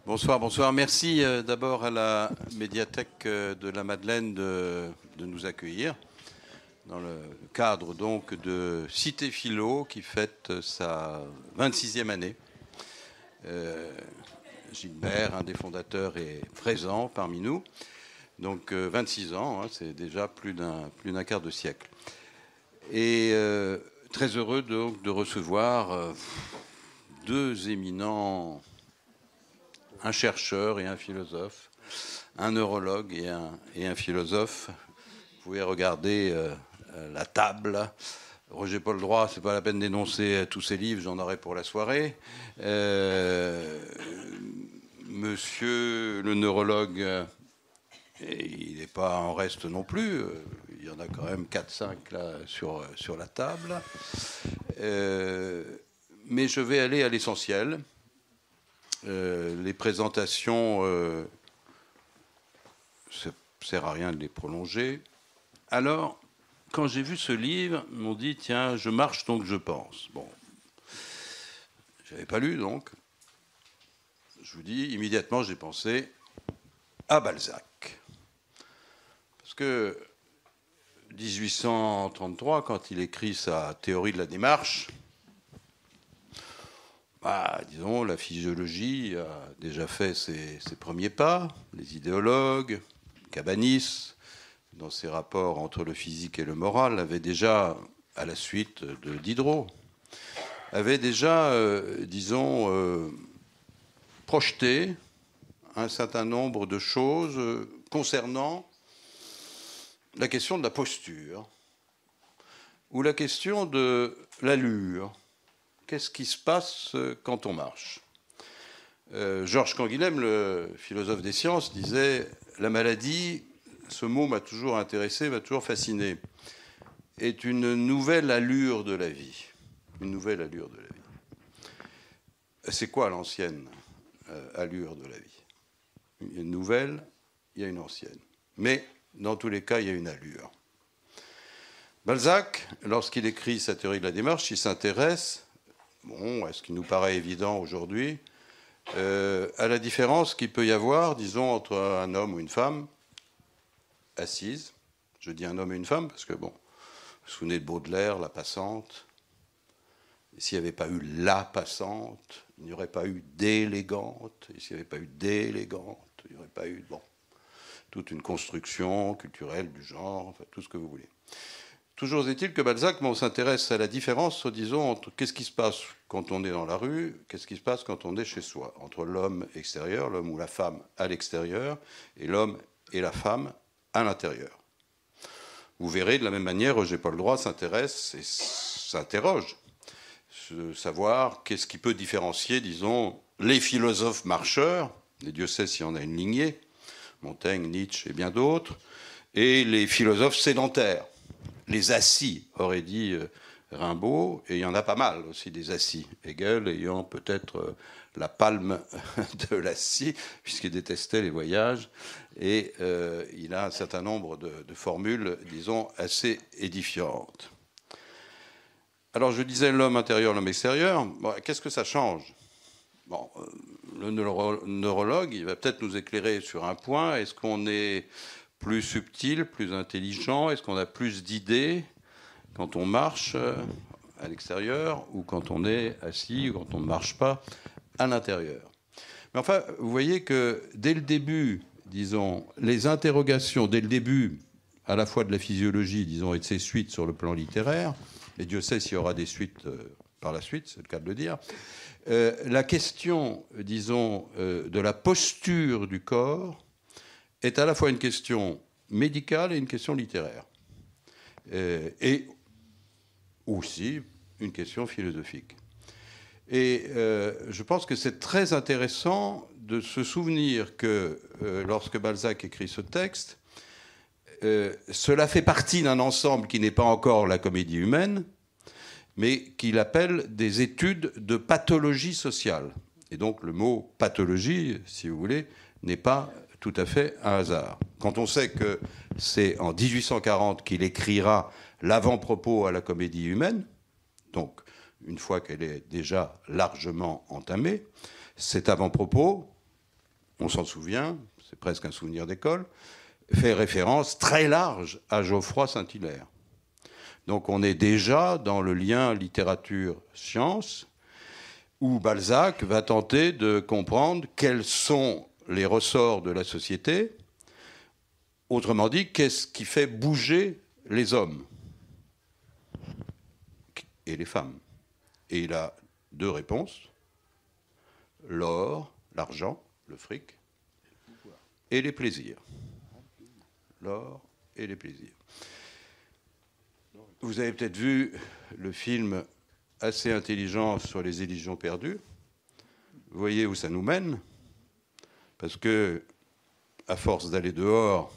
Bonsoir, bonsoir. Merci d'abord à la médiathèque de la Madeleine de nous accueillir dans le cadre donc de Cité Philo qui fête sa 26e année. Gilbert, un des fondateurs, est présent parmi nous. Donc 26 ans, hein, c'est déjà plus d'un quart de siècle. Et très heureux donc de recevoir deux éminents, un chercheur et un philosophe, un neurologue et un philosophe. Vous pouvez regarder la table. Roger Paul Droit, c'est pas la peine d'énoncer tous ses livres, j'en aurai pour la soirée. Monsieur le neurologue, il n'est pas en reste non plus. Il y en a quand même 4-5 là sur la table. Mais je vais aller à l'essentiel. Les présentations, ça ne sert à rien de les prolonger. Alors, quand j'ai vu ce livre, ils m'ont dit, tiens, je marche donc je pense. Bon, je n'avais pas lu donc. Je vous dis, immédiatement, j'ai pensé à Balzac. Parce que 1833, quand il écrit sa théorie de la démarche, disons, la physiologie a déjà fait ses premiers pas. Les idéologues, Cabanis, dans ses rapports entre le physique et le moral, avait déjà, à la suite de Diderot, avait déjà, projeté un certain nombre de choses concernant la question de la posture ou la question de l'allure. Qu'est-ce qui se passe quand on marche ? Georges Canguilhem, le philosophe des sciences, disait « La maladie, ce mot m'a toujours intéressé, m'a toujours fasciné, est une nouvelle allure de la vie. » Une nouvelle allure de la vie. C'est quoi l'ancienne allure de la vie ? Il y a une nouvelle, il y a une ancienne. Mais, dans tous les cas, il y a une allure. Balzac, lorsqu'il écrit sa théorie de la démarche, il s'intéresse... Bon, est-ce qu'il nous paraît évident aujourd'hui, à la différence qu'il peut y avoir, disons, entre un homme ou une femme assise. Je dis un homme et une femme parce que, bon, vous vous souvenez de Baudelaire, La Passante. Et s'il n'y avait pas eu la passante, il n'y aurait pas eu d'élégante. Et s'il n'y avait pas eu d'élégante, il n'y aurait pas eu, bon, toute une construction culturelle du genre, enfin, tout ce que vous voulez. Toujours est-il que Balzac, on s'intéresse à la différence, disons, entre qu'est-ce qui se passe quand on est dans la rue, qu'est-ce qui se passe quand on est chez soi, entre l'homme extérieur, l'homme ou la femme à l'extérieur, et l'homme et la femme à l'intérieur. Vous verrez, de la même manière, Roger Paul Droit s'intéresse et s'interroge, savoir qu'est-ce qui peut différencier, disons, les philosophes marcheurs, et Dieu sait s'il y en a une lignée, Montaigne, Nietzsche et bien d'autres, et les philosophes sédentaires. Les assis, aurait dit Rimbaud, et il y en a pas mal aussi des assis. Hegel ayant peut-être la palme de l'assis, puisqu'il détestait les voyages, et il a un certain nombre de formules, disons, assez édifiantes. Alors je disais l'homme intérieur, l'homme extérieur. Bon, qu'est-ce que ça change ? Bon, le neurologue, il va peut-être nous éclairer sur un point. Est-ce qu'on est plus subtil, plus intelligent ? Est-ce qu'on a plus d'idées quand on marche à l'extérieur ou quand on est assis ou quand on ne marche pas à l'intérieur ? Mais enfin, vous voyez que dès le début, disons, les interrogations, dès le début, à la fois de la physiologie, disons, et de ses suites sur le plan littéraire, et Dieu sait s'il y aura des suites par la suite, c'est le cas de le dire, la question, disons, de la posture du corps est à la fois une question médicale et une question littéraire. Et aussi une question philosophique. Et je pense que c'est très intéressant de se souvenir que lorsque Balzac écrit ce texte, cela fait partie d'un ensemble qui n'est pas encore la comédie humaine, mais qu'il appelle des études de pathologie sociale. Et donc le mot pathologie, si vous voulez, n'est pas tout à fait un hasard. Quand on sait que c'est en 1840 qu'il écrira l'avant-propos à la comédie humaine, donc une fois qu'elle est déjà largement entamée, cet avant-propos, on s'en souvient, c'est presque un souvenir d'école, fait référence très large à Geoffroy Saint-Hilaire. Donc on est déjà dans le lien littérature-science, où Balzac va tenter de comprendre quels sont les ressorts de la société, autrement dit, qu'est-ce qui fait bouger les hommes et les femmes. Et il a deux réponses, l'or, l'argent, le fric, et les plaisirs. L'or et les plaisirs. Vous avez peut-être vu le film assez intelligent sur les illusions perdues. Vous voyez où ça nous mène, parce que, à force d'aller dehors,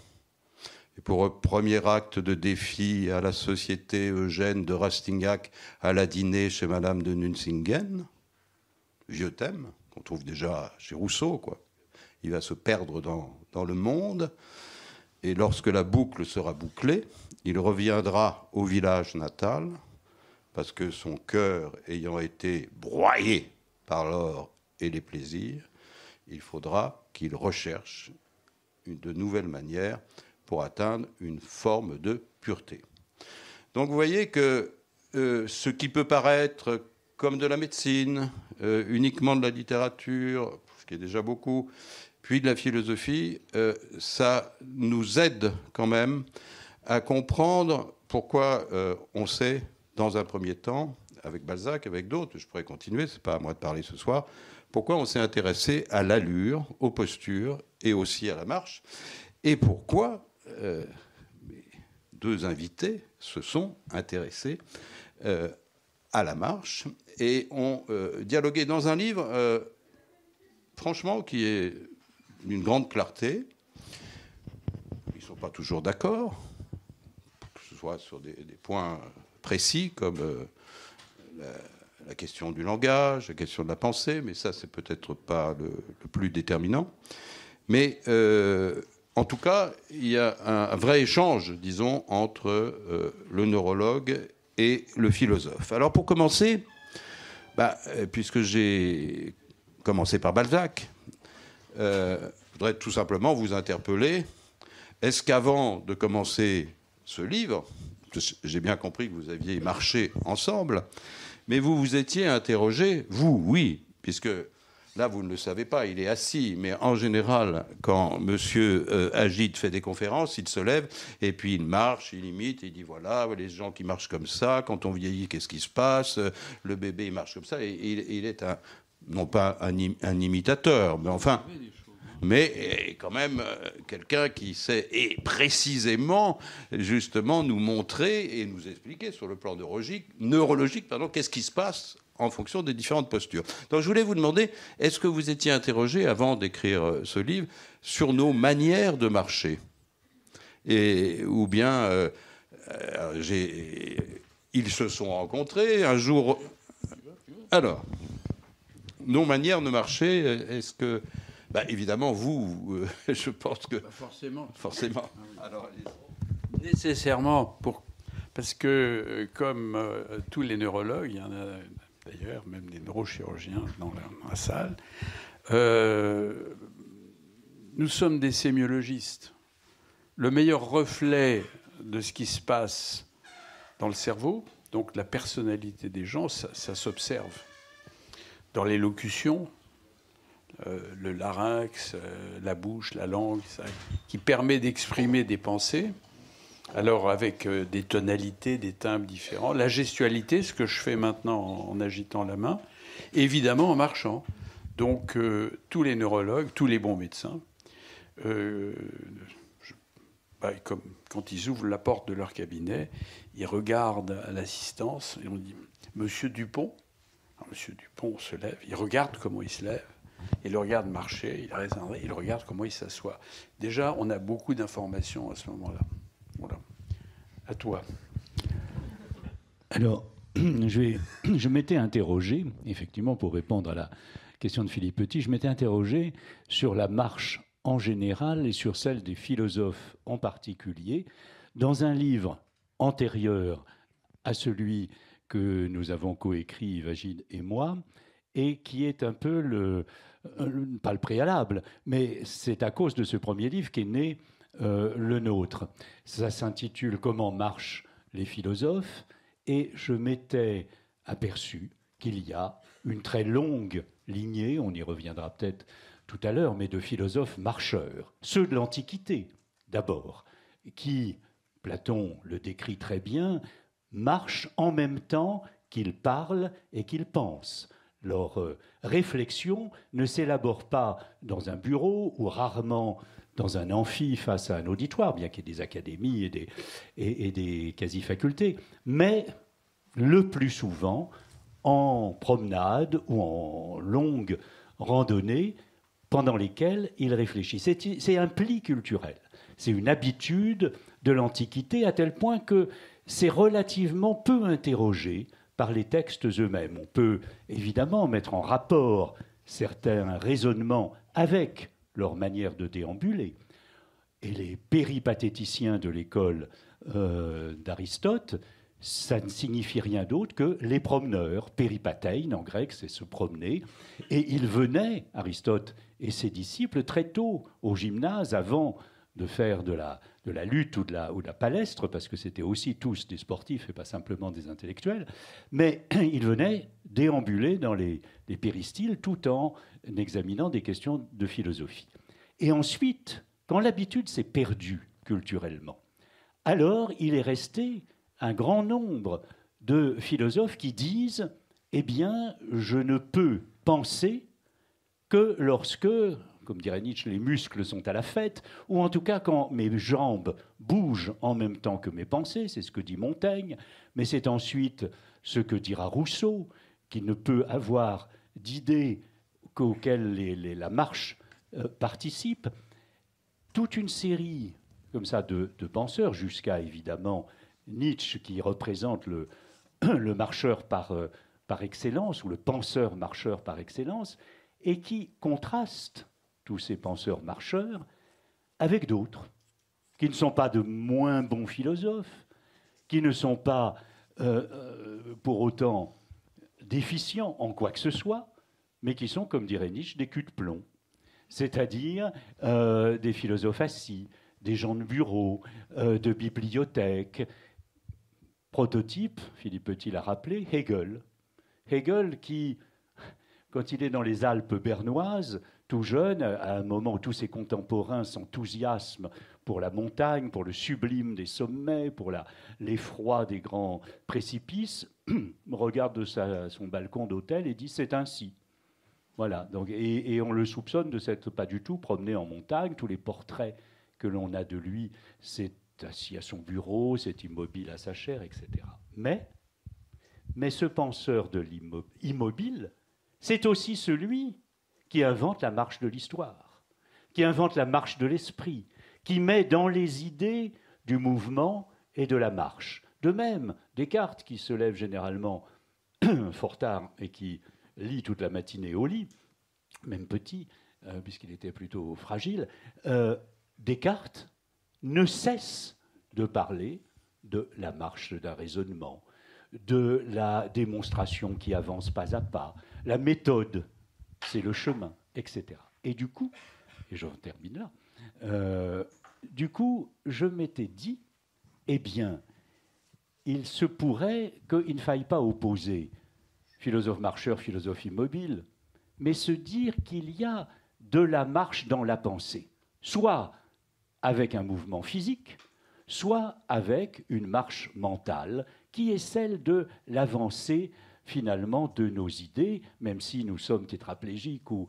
et pour un premier acte de défi à la société Eugène de Rastignac, à la dîner chez Madame de Nucingen, vieux thème, qu'on trouve déjà chez Rousseau, quoi. Il va se perdre dans le monde, et lorsque la boucle sera bouclée, il reviendra au village natal, parce que son cœur ayant été broyé par l'or et les plaisirs, il faudra qu'il recherche de nouvelles manières pour atteindre une forme de pureté. Donc vous voyez que ce qui peut paraître comme de la médecine, uniquement de la littérature, ce qui est déjà beaucoup, puis de la philosophie, ça nous aide quand même à comprendre pourquoi on sait, dans un premier temps, avec Balzac, avec d'autres, je pourrais continuer, c'est pas à moi de parler ce soir, pourquoi on s'est intéressé à l'allure, aux postures et aussi à la marche, et pourquoi mes deux invités se sont intéressés à la marche et ont dialogué dans un livre, franchement, qui est d'une grande clarté. Ils ne sont pas toujours d'accord, que ce soit sur des points précis comme la question du langage, la question de la pensée, mais ça, c'est peut-être pas le plus déterminant. Mais en tout cas, il y a un vrai échange, disons, entre le neurologue et le philosophe. Alors pour commencer, puisque j'ai commencé par Balzac, je voudrais tout simplement vous interpeller. Est-ce qu'avant de commencer ce livre, j'ai bien compris que vous aviez marché ensemble, mais vous vous étiez interrogé, vous, oui, puisque là, vous ne le savez pas, il est assis, mais en général, quand monsieur Agide fait des conférences, il se lève et puis il marche, il imite, il dit voilà, les gens qui marchent comme ça, quand on vieillit, qu'est-ce qui se passe, le bébé, il marche comme ça, et il est non pas un imitateur, mais enfin, mais quand même quelqu'un qui sait et précisément, justement, nous montrer et nous expliquer sur le plan neurologique, qu'est-ce qui se passe en fonction des différentes postures. Donc je voulais vous demander, est-ce que vous étiez interrogé avant d'écrire ce livre sur nos manières de marcher, ou bien ils se sont rencontrés un jour. Alors, nos manières de marcher, est-ce que évidemment, vous, je pense que... Forcément. Forcément. Alors, nécessairement, parce que, comme tous les neurologues, il y en a d'ailleurs, même des neurochirurgiens dans la salle, nous sommes des sémiologistes. Le meilleur reflet de ce qui se passe dans le cerveau, donc la personnalité des gens, ça s'observe. Dans l'élocution, le larynx, la bouche, la langue, ça, qui permet d'exprimer des pensées, alors avec des tonalités, des timbres différents. La gestualité, ce que je fais maintenant en agitant la main, évidemment en marchant. Donc tous les neurologues, tous les bons médecins, comme quand ils ouvrent la porte de leur cabinet, ils regardent à l'assistance et on dit « Monsieur Dupont ». Alors, Monsieur Dupont se lève, il regarde comment il se lève. Il le regarde marcher, il regarde comment il s'assoit. Déjà, on a beaucoup d'informations à ce moment-là. Voilà. À toi. Alors, je m'étais interrogé, effectivement, pour répondre à la question de Philippe Petit, je m'étais interrogé sur la marche en général et sur celle des philosophes en particulier, dans un livre antérieur à celui que nous avons coécrit, Yves Agide et moi, et qui est un peu pas le préalable, mais c'est à cause de ce premier livre qu'est né le nôtre. Ça s'intitule « Comment marchent les philosophes ?» et je m'étais aperçu qu'il y a une très longue lignée, on y reviendra peut-être tout à l'heure, mais de philosophes marcheurs, ceux de l'Antiquité d'abord, qui, Platon le décrit très bien, marchent en même temps qu'ils parlent et qu'ils pensent. Leur réflexion ne s'élabore pas dans un bureau ou rarement dans un amphi face à un auditoire, bien qu'il y ait des académies et des quasi-facultés, mais le plus souvent en promenade ou en longue randonnée pendant lesquelles ils réfléchissent. C'est un pli culturel, c'est une habitude de l'Antiquité à tel point que c'est relativement peu interrogé par les textes eux-mêmes. On peut évidemment mettre en rapport certains raisonnements avec leur manière de déambuler. Et les péripatéticiens de l'école d'Aristote, ça ne signifie rien d'autre que les promeneurs, péripatein en grec, c'est se promener. Et ils venaient, Aristote et ses disciples, très tôt au gymnase, avant de faire de la lutte ou de la palestre, parce que c'était aussi tous des sportifs et pas simplement des intellectuels, mais ils venaient déambuler dans les péristyles tout en examinant des questions de philosophie. Et ensuite, quand l'habitude s'est perdue culturellement, alors il est resté un grand nombre de philosophes qui disent « Eh bien, je ne peux penser que lorsque, comme dirait Nietzsche, les muscles sont à la fête, ou en tout cas quand mes jambes bougent en même temps que mes pensées », c'est ce que dit Montaigne, mais c'est ensuite ce que dira Rousseau, qui ne peut avoir d'idées auxquelles la marche participe. Toute une série comme ça de penseurs, jusqu'à évidemment Nietzsche, qui représente le marcheur par excellence, ou le penseur marcheur par excellence, et qui contraste tous ces penseurs marcheurs avec d'autres, qui ne sont pas de moins bons philosophes, qui ne sont pas pour autant déficients en quoi que ce soit, mais qui sont, comme dirait Nietzsche, des culs de plomb, c'est-à-dire des philosophes assis, des gens de bureau, de bibliothèques. Prototype, Philippe Petit l'a rappelé, Hegel. Hegel qui, quand il est dans les Alpes bernoises, tout jeune, à un moment où tous ses contemporains s'enthousiasment pour la montagne, pour le sublime des sommets, pour l'effroi des grands précipices, regarde de son balcon d'hôtel et dit « c'est ainsi ». Voilà, donc, et on le soupçonne de s'être pas du tout promené en montagne. Tous les portraits que l'on a de lui, c'est assis à son bureau, c'est immobile à sa chaire, etc. Mais ce penseur de l'immobile, c'est aussi celui qui invente la marche de l'histoire, qui invente la marche de l'esprit, qui met dans les idées du mouvement et de la marche. De même, Descartes, qui se lève généralement fort tard et qui lit toute la matinée au lit, même petit, puisqu'il était plutôt fragile, Descartes ne cesse de parler de la marche d'un raisonnement, de la démonstration qui avance pas à pas, la méthode, c'est le chemin, etc. Et du coup, et je termine là, du coup, je m'étais dit, eh bien, il se pourrait qu'il ne faille pas opposer philosophe marcheur, philosophe immobile, mais se dire qu'il y a de la marche dans la pensée, soit avec un mouvement physique, soit avec une marche mentale, qui est celle de l'avancée finalement de nos idées, même si nous sommes tétraplégiques ou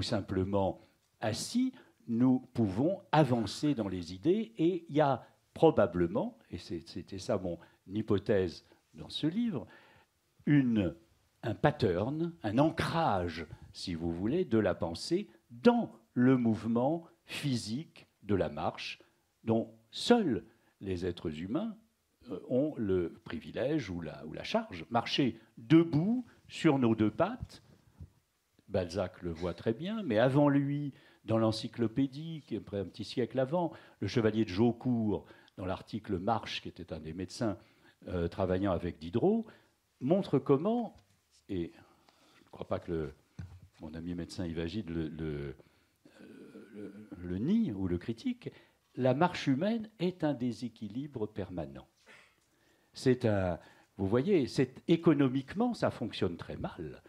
simplement assis, nous pouvons avancer dans les idées, et il y a probablement, et c'était ça mon hypothèse dans ce livre, un pattern, un ancrage, si vous voulez, de la pensée dans le mouvement physique de la marche, dont seuls les êtres humains ont le privilège ou la charge. Marcher debout sur nos deux pattes, Balzac le voit très bien, mais avant lui, dans l'encyclopédie, qui est près un petit siècle avant, le chevalier de Jaucourt, dans l'article Marche, qui était un des médecins travaillant avec Diderot, montre comment, et je ne crois pas que mon ami médecin Yves le nie ou le critique, la marche humaine est un déséquilibre permanent. Vous voyez, économiquement, ça fonctionne très mal.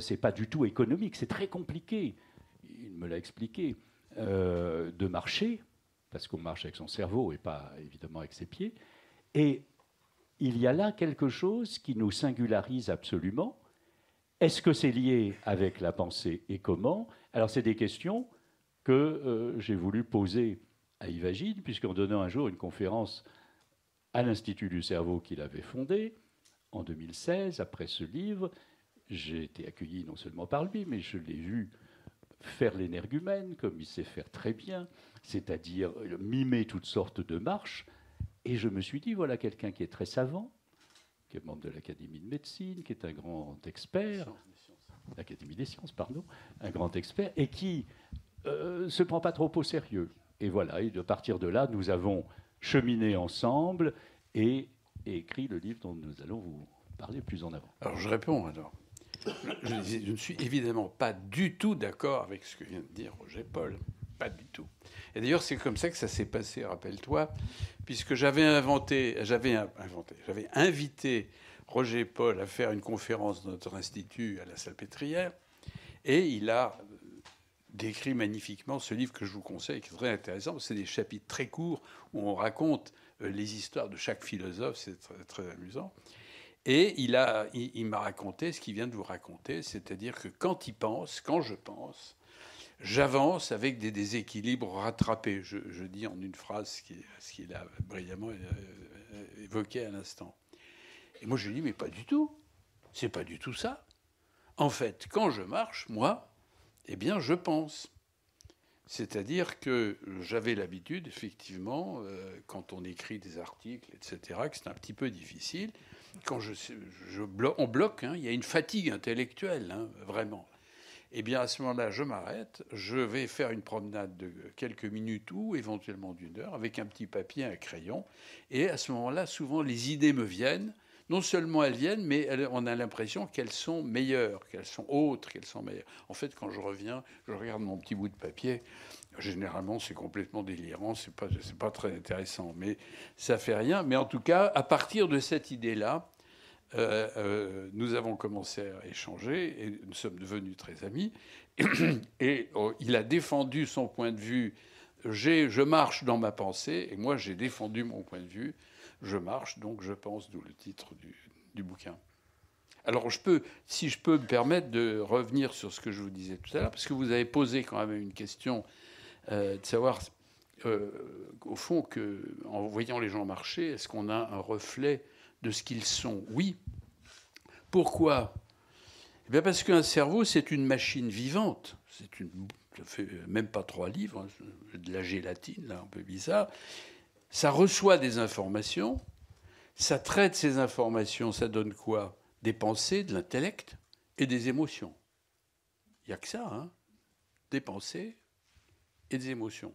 C'est pas du tout économique, c'est très compliqué. Il me l'a expliqué, de marcher, parce qu'on marche avec son cerveau et pas évidemment avec ses pieds. Et il y a là quelque chose qui nous singularise absolument. Est-ce que c'est lié avec la pensée et comment? Alors, c'est des questions que j'ai voulu poser à Yves Agide, puisqu'en donnant un jour une conférence à l'Institut du cerveau qu'il avait fondé en 2016, après ce livre, j'ai été accueilli non seulement par lui, mais je l'ai vu faire l'énergumène, comme il sait faire très bien, c'est-à-dire mimer toutes sortes de marches. Et je me suis dit, voilà quelqu'un qui est très savant, qui est membre de l'Académie de médecine, qui est un grand expert, l'Académie des sciences, pardon, un grand expert, et qui se prend pas trop au sérieux. Et voilà, et de partir de là, nous avons cheminé ensemble et écrit le livre dont nous allons vous parler plus en avant. Alors je réponds alors. Je ne suis évidemment pas du tout d'accord avec ce que vient de dire Roger Paul. Pas du tout. Et d'ailleurs, c'est comme ça que ça s'est passé, rappelle-toi, puisque j'avais invité Roger Paul à faire une conférence dans notre institut à la Salpêtrière, et il a décrit magnifiquement ce livre que je vous conseille, qui est très intéressant. C'est des chapitres très courts où on raconte les histoires de chaque philosophe, c'est très, très amusant. Et il m'a raconté ce qu'il vient de vous raconter, c'est-à-dire que quand je pense, j'avance avec des déséquilibres rattrapés. Je dis en une phrase ce qu'il a brillamment évoqué à l'instant. Et moi, je lui dis, mais pas du tout. C'est pas du tout ça. En fait, quand je marche, moi, eh bien, je pense. C'est-à-dire que j'avais l'habitude, effectivement, quand on écrit des articles, etc., que c'est un petit peu difficile. Quand on bloque, hein, il y a une fatigue intellectuelle, hein, vraiment. Eh bien, à ce moment-là, je m'arrête, je vais faire une promenade de quelques minutes ou éventuellement d'une heure avec un petit papier, un crayon. Et à ce moment-là, souvent, les idées me viennent. Non seulement elles viennent, mais on a l'impression qu'elles sont meilleures, qu'elles sont autres, qu'elles sont meilleures. En fait, quand je reviens, je regarde mon petit bout de papier. Généralement, c'est complètement délirant, c'est pas très intéressant, mais ça fait rien. Mais en tout cas, à partir de cette idée-là, nous avons commencé à échanger et nous sommes devenus très amis. Et il a défendu son point de vue. Je marche dans ma pensée, et moi j'ai défendu mon point de vue. Je marche, donc je pense, d'où le titre du bouquin. Alors, si je peux me permettre de revenir sur ce que je vous disais tout à l'heure, parce que vous avez posé quand même une question de savoir, au fond, en voyant les gens marcher, est-ce qu'on a un reflet de ce qu'ils sont? Oui. Pourquoi? Eh bien parce qu'un cerveau, c'est une machine vivante. Ça fait même pas 3 livres, hein, de la gélatine, là, un peu bizarre. Ça reçoit des informations, ça traite ces informations, ça donne quoi? Des pensées, de l'intellect et des émotions. Il n'y a que ça, hein? Des pensées et des émotions.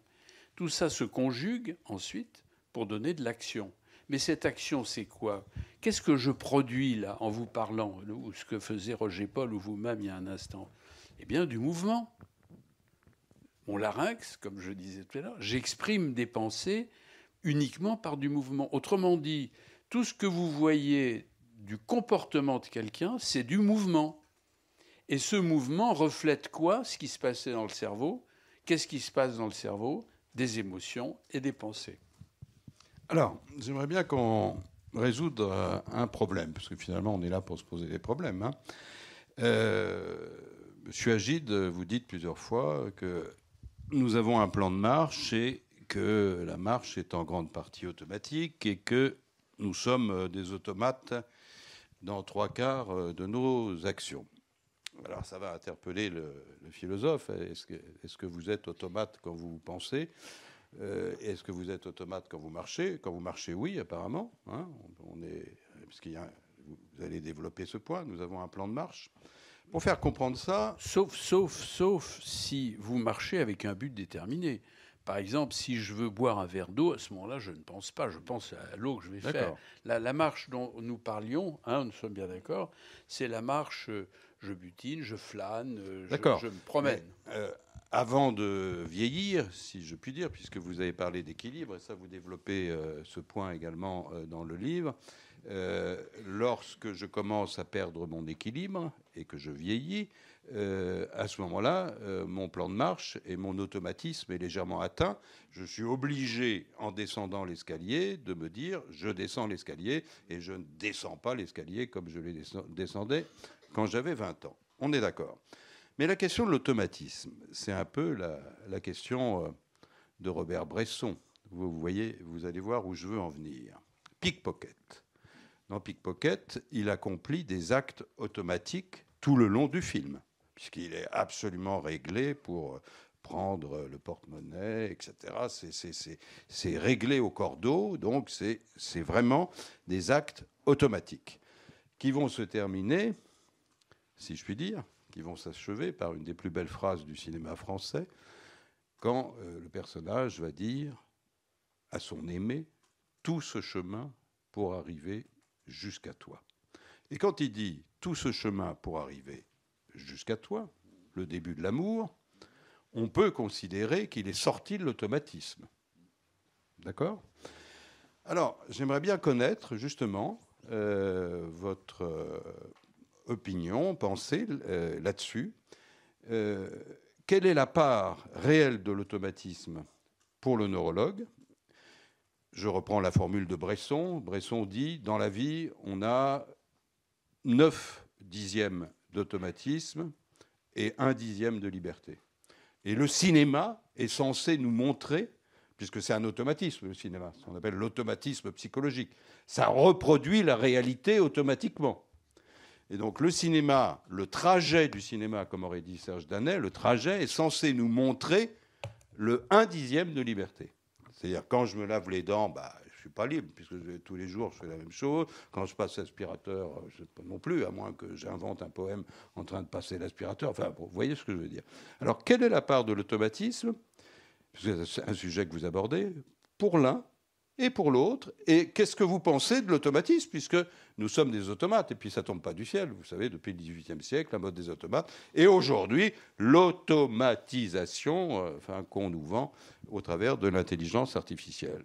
Tout ça se conjugue ensuite pour donner de l'action. Mais cette action, c'est quoi? Qu'est-ce que je produis là en vous parlant? Ou ce que faisait Roger Paul ou vous-même il y a un instant? Eh bien, du mouvement. Mon larynx, comme je disais tout à l'heure, j'exprime des pensées uniquement par du mouvement. Autrement dit, tout ce que vous voyez du comportement de quelqu'un, c'est du mouvement. Et ce mouvement reflète quoi? Ce qui se passait dans le cerveau. Qu'est-ce qui se passe dans le cerveau? Des émotions et des pensées. Alors, j'aimerais bien qu'on résoudre un problème, parce que finalement, on est là pour se poser des problèmes. Hein. Monsieur Agide, vous dites plusieurs fois que nous avons un plan de marche et que la marche est en grande partie automatique et que nous sommes des automates dans 3/4 de nos actions. Alors ça va interpeller le philosophe. Est-ce que vous êtes automate quand vous pensez? Est-ce que vous êtes automate quand vous marchez? Quand vous marchez, oui, apparemment. Hein, parce vous allez développer ce point. Nous avons un plan de marche. Pour faire comprendre ça... Sauf si vous marchez avec un but déterminé. Par exemple, si je veux boire un verre d'eau, à ce moment-là, je ne pense pas. Je pense à l'eau que je vais faire. La marche dont nous parlions, hein, nous sommes bien d'accord, c'est la marche je butine, je flâne, D'accord. je me promène. Mais, avant de vieillir, si je puis dire, puisque vous avez parlé d'équilibre, et ça vous développez ce point également dans le livre, lorsque je commence à perdre mon équilibre et que je vieillis, à ce moment-là, mon plan de marche et mon automatisme est légèrement atteint. Je suis obligé, en descendant l'escalier, de me dire je descends l'escalier et je ne descends pas l'escalier comme je les descendais quand j'avais 20 ans. On est d'accord. Mais la question de l'automatisme, c'est un peu la question de Robert Bresson. Vous voyez, vous allez voir où je veux en venir. Pickpocket. Dans Pickpocket, il accomplit des actes automatiques tout le long du film, puisqu'il est absolument réglé pour prendre le porte-monnaie, etc. C'est réglé au cordeau, donc c'est vraiment des actes automatiques qui vont se terminer, si je puis dire, qui vont s'achever par une des plus belles phrases du cinéma français, quand le personnage va dire à son aimé « tout ce chemin pour arriver jusqu'à toi ». Et quand il dit « tout ce chemin pour arriver jusqu'à toi », le début de l'amour, on peut considérer qu'il est sorti de l'automatisme. D'accord ? Alors, j'aimerais bien connaître justement votre opinion, pensée là-dessus. Quelle est la part réelle de l'automatisme pour le neurologue ? Je reprends la formule de Bresson. Bresson dit, dans la vie, on a 9/10 d'automatisme et 1/10 de liberté. Et le cinéma est censé nous montrer, puisque c'est un automatisme, le cinéma, ce qu'on appelle l'automatisme psychologique, ça reproduit la réalité automatiquement. Et donc le cinéma, le trajet du cinéma, comme aurait dit Serge Danet, le trajet est censé nous montrer le 1/10 de liberté. C'est-à-dire quand je me lave les dents, je ne suis pas libre, puisque tous les jours je fais la même chose. Quand je passe l'aspirateur, je ne sais pas non plus, à moins que j'invente un poème en train de passer l'aspirateur. Enfin, vous voyez ce que je veux dire. Alors, quelle est la part de l'automatisme ? C'est un sujet que vous abordez, pour l'un et pour l'autre. Et qu'est-ce que vous pensez de l'automatisme, puisque nous sommes des automates, et puis ça ne tombe pas du ciel, vous savez, depuis le XVIIIe siècle, la mode des automates, et aujourd'hui, l'automatisation qu'on nous vend au travers de l'intelligence artificielle.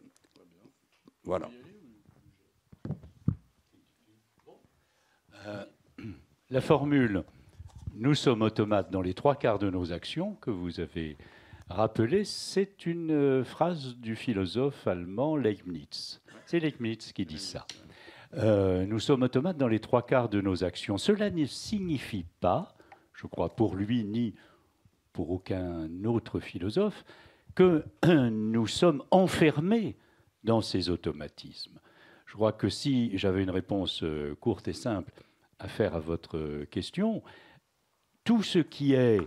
Voilà. La formule « nous sommes automates dans les 3/4 de nos actions » que vous avez rappelée, c'est une phrase du philosophe allemand Leibniz. C'est Leibniz qui dit ça. Nous sommes automates dans les 3/4 de nos actions. Cela ne signifie pas, je crois pour lui ni pour aucun autre philosophe, que nous sommes enfermés dans ces automatismes. Je crois que si j'avais une réponse courte et simple à faire à votre question, tout ce qui est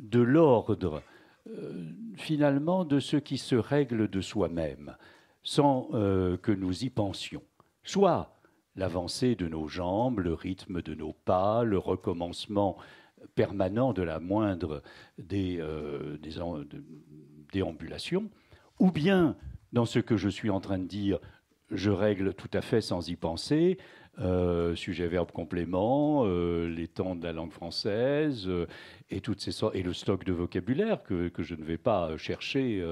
de l'ordre, finalement, de ce qui se règle de soi-même, sans que nous y pensions, soit l'avancée de nos jambes, le rythme de nos pas, le recommencement permanent de la moindre des déambulations, ou bien, dans ce que je suis en train de dire, je règle tout à fait sans y penser, sujet, verbe, complément, les temps de la langue française, et toutes ces sortes, et le stock de vocabulaire que je ne vais pas chercher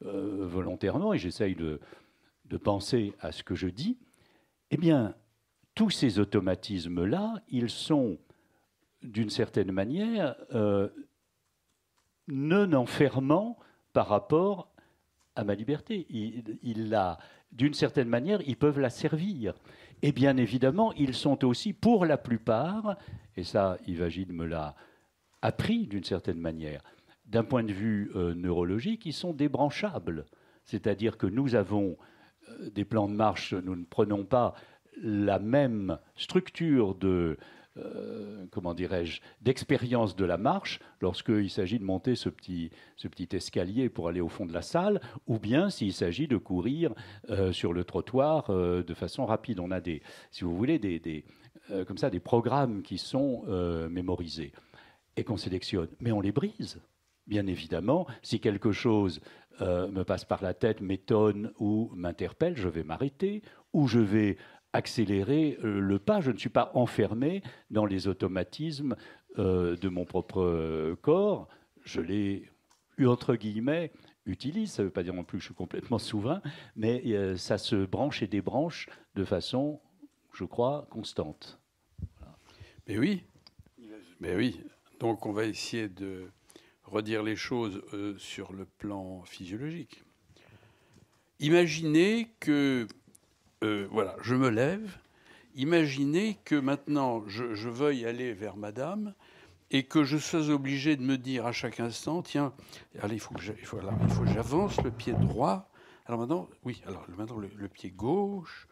volontairement, et j'essaye de penser à ce que je dis. Eh bien, tous ces automatismes-là, ils sont, d'une certaine manière, non enfermants par rapport à ma liberté. D'une certaine manière, ils peuvent la servir. Et bien évidemment, ils sont aussi, pour la plupart, et ça, Yves-Agile me l'a appris d'une certaine manière, d'un point de vue neurologique, ils sont débranchables. C'est-à-dire que nous avons des plans de marche, nous ne prenons pas la même structure d'expérience de la marche lorsqu'il s'agit de monter ce petit escalier pour aller au fond de la salle, ou bien s'il s'agit de courir sur le trottoir de façon rapide. On a si vous voulez, comme ça, des programmes qui sont mémorisés et qu'on sélectionne. Mais on les brise, bien évidemment. Si quelque chose me passe par la tête, m'étonne ou m'interpelle, je vais m'arrêter, ou je vais accélérer le pas. Je ne suis pas enfermé dans les automatismes de mon propre corps. Je les, entre guillemets, utilise. Ça ne veut pas dire non plus que je suis complètement souverain, mais ça se branche et débranche de façon, je crois, constante. Voilà. Mais oui, mais oui. Donc on va essayer de redire les choses sur le plan physiologique. Imaginez que, voilà, je me lève. Imaginez que maintenant je veuille aller vers madame et que je sois obligé de me dire à chaque instant, tiens, allez, il faut que j'avance le pied droit. Alors maintenant, oui, alors maintenant le pied gauche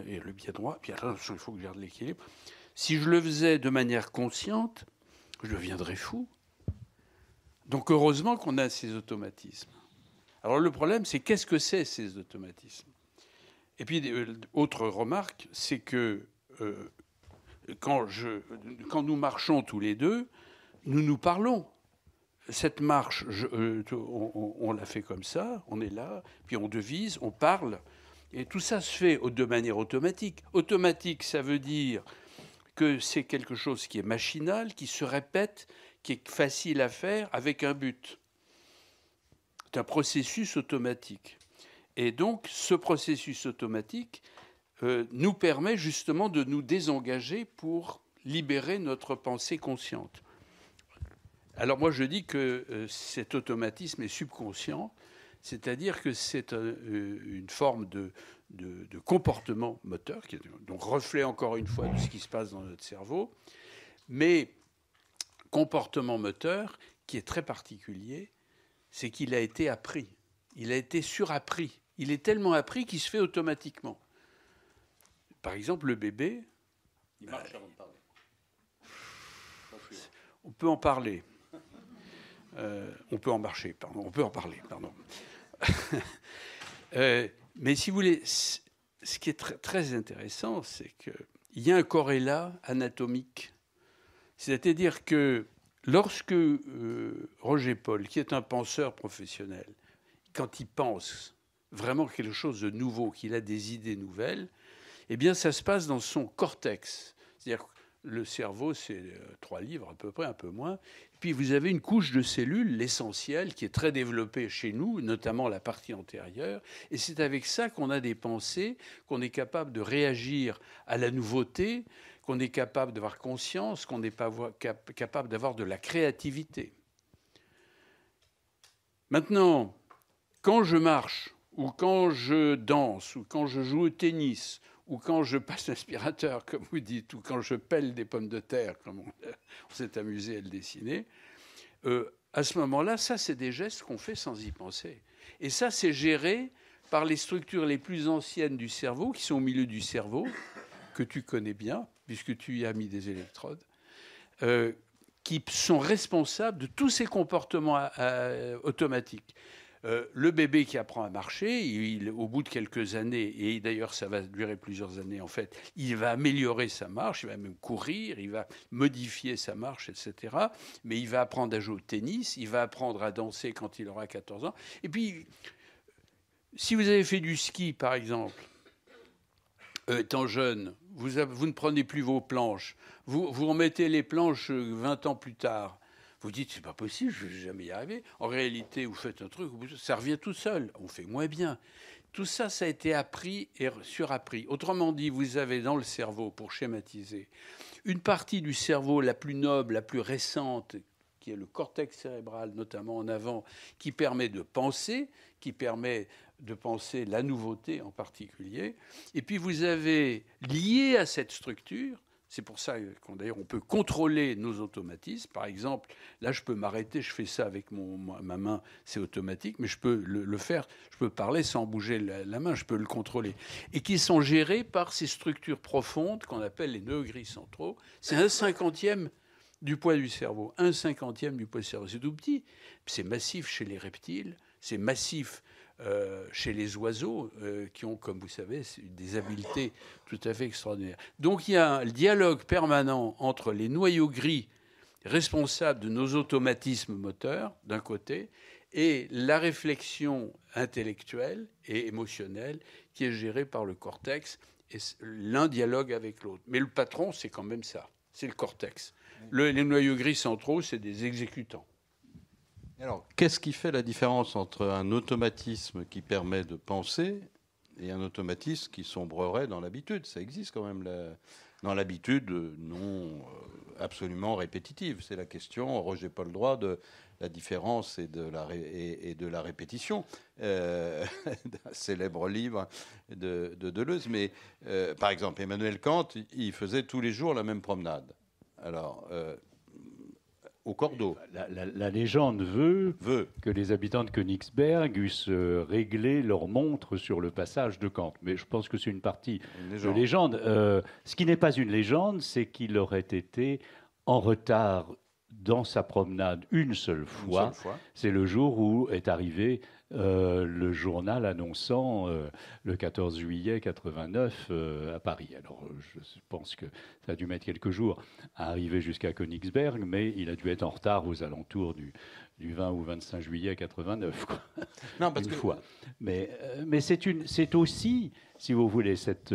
et le pied droit. Puis attention, il faut que je garde l'équilibre. Si je le faisais de manière consciente, je deviendrais fou. Donc heureusement qu'on a ces automatismes. Alors le problème, c'est qu'est-ce que c'est ces automatismes? Et puis, autre remarque, c'est que quand nous marchons tous les deux, nous parlons. Cette marche, on la fait comme ça, on est là, puis on devise, on parle. Et tout ça se fait de manière automatique. Automatique, ça veut dire que c'est quelque chose qui est machinal, qui se répète, qui est facile à faire avec un but. C'est un processus automatique. Et donc, ce processus automatique nous permet justement de nous désengager pour libérer notre pensée consciente. Alors moi, je dis que cet automatisme est subconscient, c'est-à-dire que c'est une forme de comportement moteur, qui est donc reflet encore une fois de ce qui se passe dans notre cerveau, mais comportement moteur qui est très particulier, c'est qu'il a été appris, il a été surappris. Il est tellement appris qu'il se fait automatiquement. Par exemple, le bébé... Il marche avant de parler. On peut en parler. On peut en marcher, pardon. On peut en parler, pardon. Mais si vous voulez, ce qui est très intéressant, c'est qu'il y a un corrélat anatomique. C'est-à-dire que lorsque Roger Paul, qui est un penseur professionnel, quand il pense vraiment quelque chose de nouveau, qu'il a des idées nouvelles, eh bien, ça se passe dans son cortex. C'est-à-dire que le cerveau, c'est 3 livres à peu près, un peu moins. Et puis, vous avez une couche de cellules, l'essentiel, qui est très développée chez nous, notamment la partie antérieure. Et c'est avec ça qu'on a des pensées, qu'on est capable de réagir à la nouveauté, qu'on est capable d'avoir conscience, qu'on est capable d'avoir de la créativité. Maintenant, quand je marche, ou quand je danse, ou quand je joue au tennis, ou quand je passe l'aspirateur, comme vous dites, ou quand je pèle des pommes de terre, comme on s'est amusé à le dessiner, à ce moment-là, ça, c'est des gestes qu'on fait sans y penser. Et ça, c'est géré par les structures les plus anciennes du cerveau, qui sont au milieu du cerveau, que tu connais bien, puisque tu y as mis des électrodes, qui sont responsables de tous ces comportements automatiques. Le bébé qui apprend à marcher, au bout de quelques années, et d'ailleurs ça va durer plusieurs années en fait, il va améliorer sa marche, il va même courir, il va modifier sa marche, etc. Mais il va apprendre à jouer au tennis, il va apprendre à danser quand il aura 14 ans. Et puis, si vous avez fait du ski, par exemple, étant jeune, vous ne prenez plus vos planches, vous remettez les planches 20 ans plus tard. Vous dites, c'est pas possible, je ne vais jamais y arriver. En réalité, vous faites un truc, ça revient tout seul. On fait moins bien. Tout ça, ça a été appris et surappris. Autrement dit, vous avez dans le cerveau, pour schématiser, une partie du cerveau la plus noble, la plus récente, qui est le cortex cérébral, notamment en avant, qui permet de penser la nouveauté en particulier. Et puis vous avez, lié à cette structure, c'est pour ça qu'on d'ailleurs on peut contrôler nos automatismes. Par exemple, là je peux m'arrêter, je fais ça avec ma main, c'est automatique, mais je peux le faire, je peux parler sans bouger la main, je peux le contrôler. Et qui sont gérés par ces structures profondes qu'on appelle les nœuds gris centraux. C'est 1/50 du poids du cerveau. 1/50 du poids du cerveau. C'est tout petit. C'est massif chez les reptiles, c'est massif chez les oiseaux qui ont, comme vous savez, des habiletés tout à fait extraordinaires. Donc il y a un dialogue permanent entre les noyaux gris responsables de nos automatismes moteurs, d'un côté, et la réflexion intellectuelle et émotionnelle qui est gérée par le cortex et l'un dialogue avec l'autre. Mais le patron, c'est quand même ça, c'est le cortex. Les noyaux gris centraux, c'est des exécutants. Alors, qu'est-ce qui fait la différence entre un automatisme qui permet de penser et un automatisme qui sombrerait dans l'habitude? Ça existe quand même dans l'habitude non absolument répétitive. C'est la question, Roger Paul Droit, de la différence et de la répétition. Un célèbre livre de Deleuze. Mais par exemple, Emmanuel Kant, il faisait tous les jours la même promenade. Alors, au cordeau. La légende veut que les habitants de Königsberg eussent réglé leur montre sur le passage de Kant. Mais je pense que c'est une partie de légende. Ce qui n'est pas une légende, c'est qu'il aurait été en retard dans sa promenade une seule fois. C'est le jour où est arrivé le journal annonçant le 14 juillet 89 à Paris. Alors, je pense que ça a dû mettre quelques jours à arriver jusqu'à Königsberg, mais il a dû être en retard aux alentours du 20 ou 25 juillet 89. Quoi. Non, parce une fois. Mais c'est aussi, si vous voulez, cette...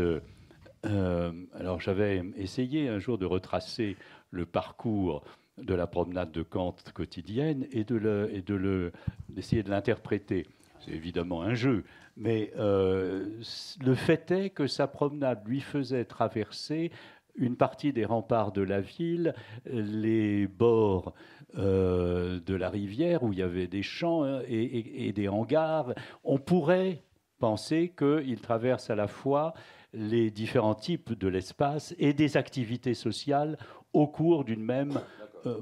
alors, j'avais essayé un jour de retracer le parcours de la promenade de Kant quotidienne et d'essayer de l'interpréter. C'est évidemment un jeu, mais le fait est que sa promenade lui faisait traverser une partie des remparts de la ville, les bords de la rivière où il y avait des champs et des hangars. On pourrait penser qu'il traverse à la fois les différents types de l'espace et des activités sociales au cours d'une même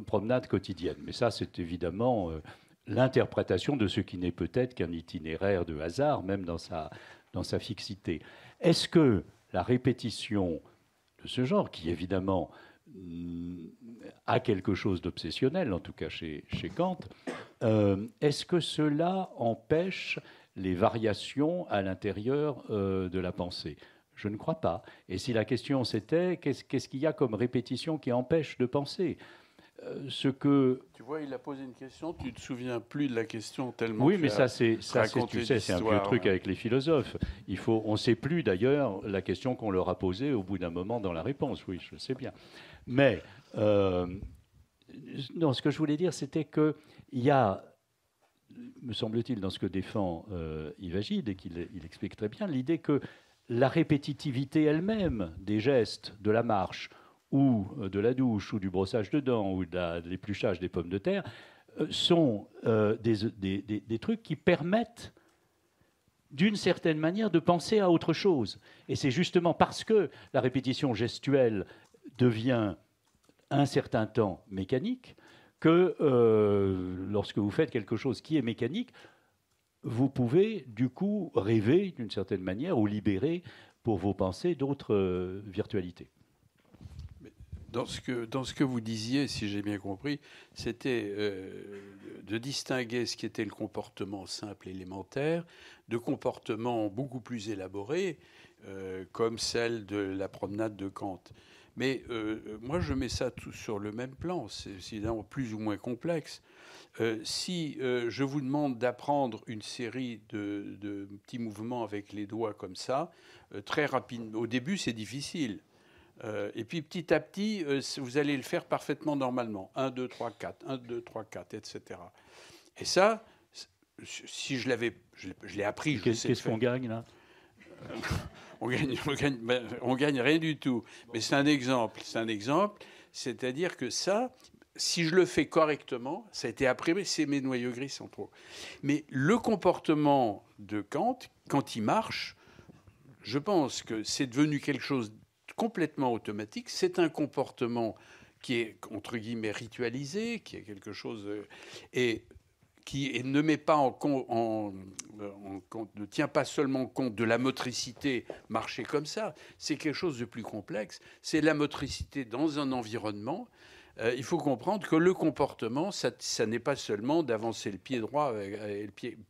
promenade quotidienne. Mais ça, c'est évidemment l'interprétation de ce qui n'est peut-être qu'un itinéraire de hasard, même dans sa fixité. Est-ce que la répétition de ce genre, qui évidemment a quelque chose d'obsessionnel, en tout cas chez Kant, est-ce que cela empêche les variations à l'intérieur de la pensée ? Je ne crois pas. Et si la question c'était qu'est-ce qu'il y a comme répétition qui empêche de penser ? Tu vois, il a posé une question, tu ne te souviens plus de la question tellement... Oui, mais tu sais, c'est un vieux truc avec les philosophes. On ne sait plus d'ailleurs la question qu'on leur a posée au bout d'un moment dans la réponse. Oui, je sais bien. Mais, non, ce que je voulais dire, c'était qu'il y a, me semble-t-il, dans ce que défend Yves Agide, et qu'il explique très bien, l'idée que la répétitivité elle-même des gestes, de la marche, ou de la douche, ou du brossage de dents, ou de l'épluchage des pommes de terre, sont des trucs qui permettent, d'une certaine manière, de penser à autre chose. Et c'est justement parce que la répétition gestuelle devient un certain temps mécanique que lorsque vous faites quelque chose qui est mécanique, vous pouvez du coup rêver d'une certaine manière ou libérer pour vos pensées d'autres virtualités. Dans ce que vous disiez, si j'ai bien compris, c'était de distinguer ce qui était le comportement simple, élémentaire, de comportements beaucoup plus élaborés, comme celle de la promenade de Kant. Mais moi, je mets ça tout sur le même plan. C'est évidemment plus ou moins complexe. Si je vous demande d'apprendre une série de petits mouvements avec les doigts comme ça, très rapidement, au début, c'est difficile. Et puis petit à petit, vous allez le faire parfaitement normalement. 1, 2, 3, 4, 1, 2, 3, 4, etc. Et ça, si je l'ai appris. Qu'est-ce qu'on gagne là? On gagne rien du tout. Mais c'est un exemple. C'est-à-dire que ça, si je le fais correctement, ça a été appris, c'est mes noyaux gris centraux. Mais le comportement de Kant, quand il marche, je pense que c'est devenu quelque chose complètement automatique. C'est un comportement qui est, entre guillemets, ritualisé, qui est quelque chose... et qui ne met pas en compte, ne tient pas seulement compte de la motricité, marcher comme ça. C'est quelque chose de plus complexe. C'est la motricité dans un environnement. Il faut comprendre que le comportement, ça n'est pas seulement d'avancer le pied droit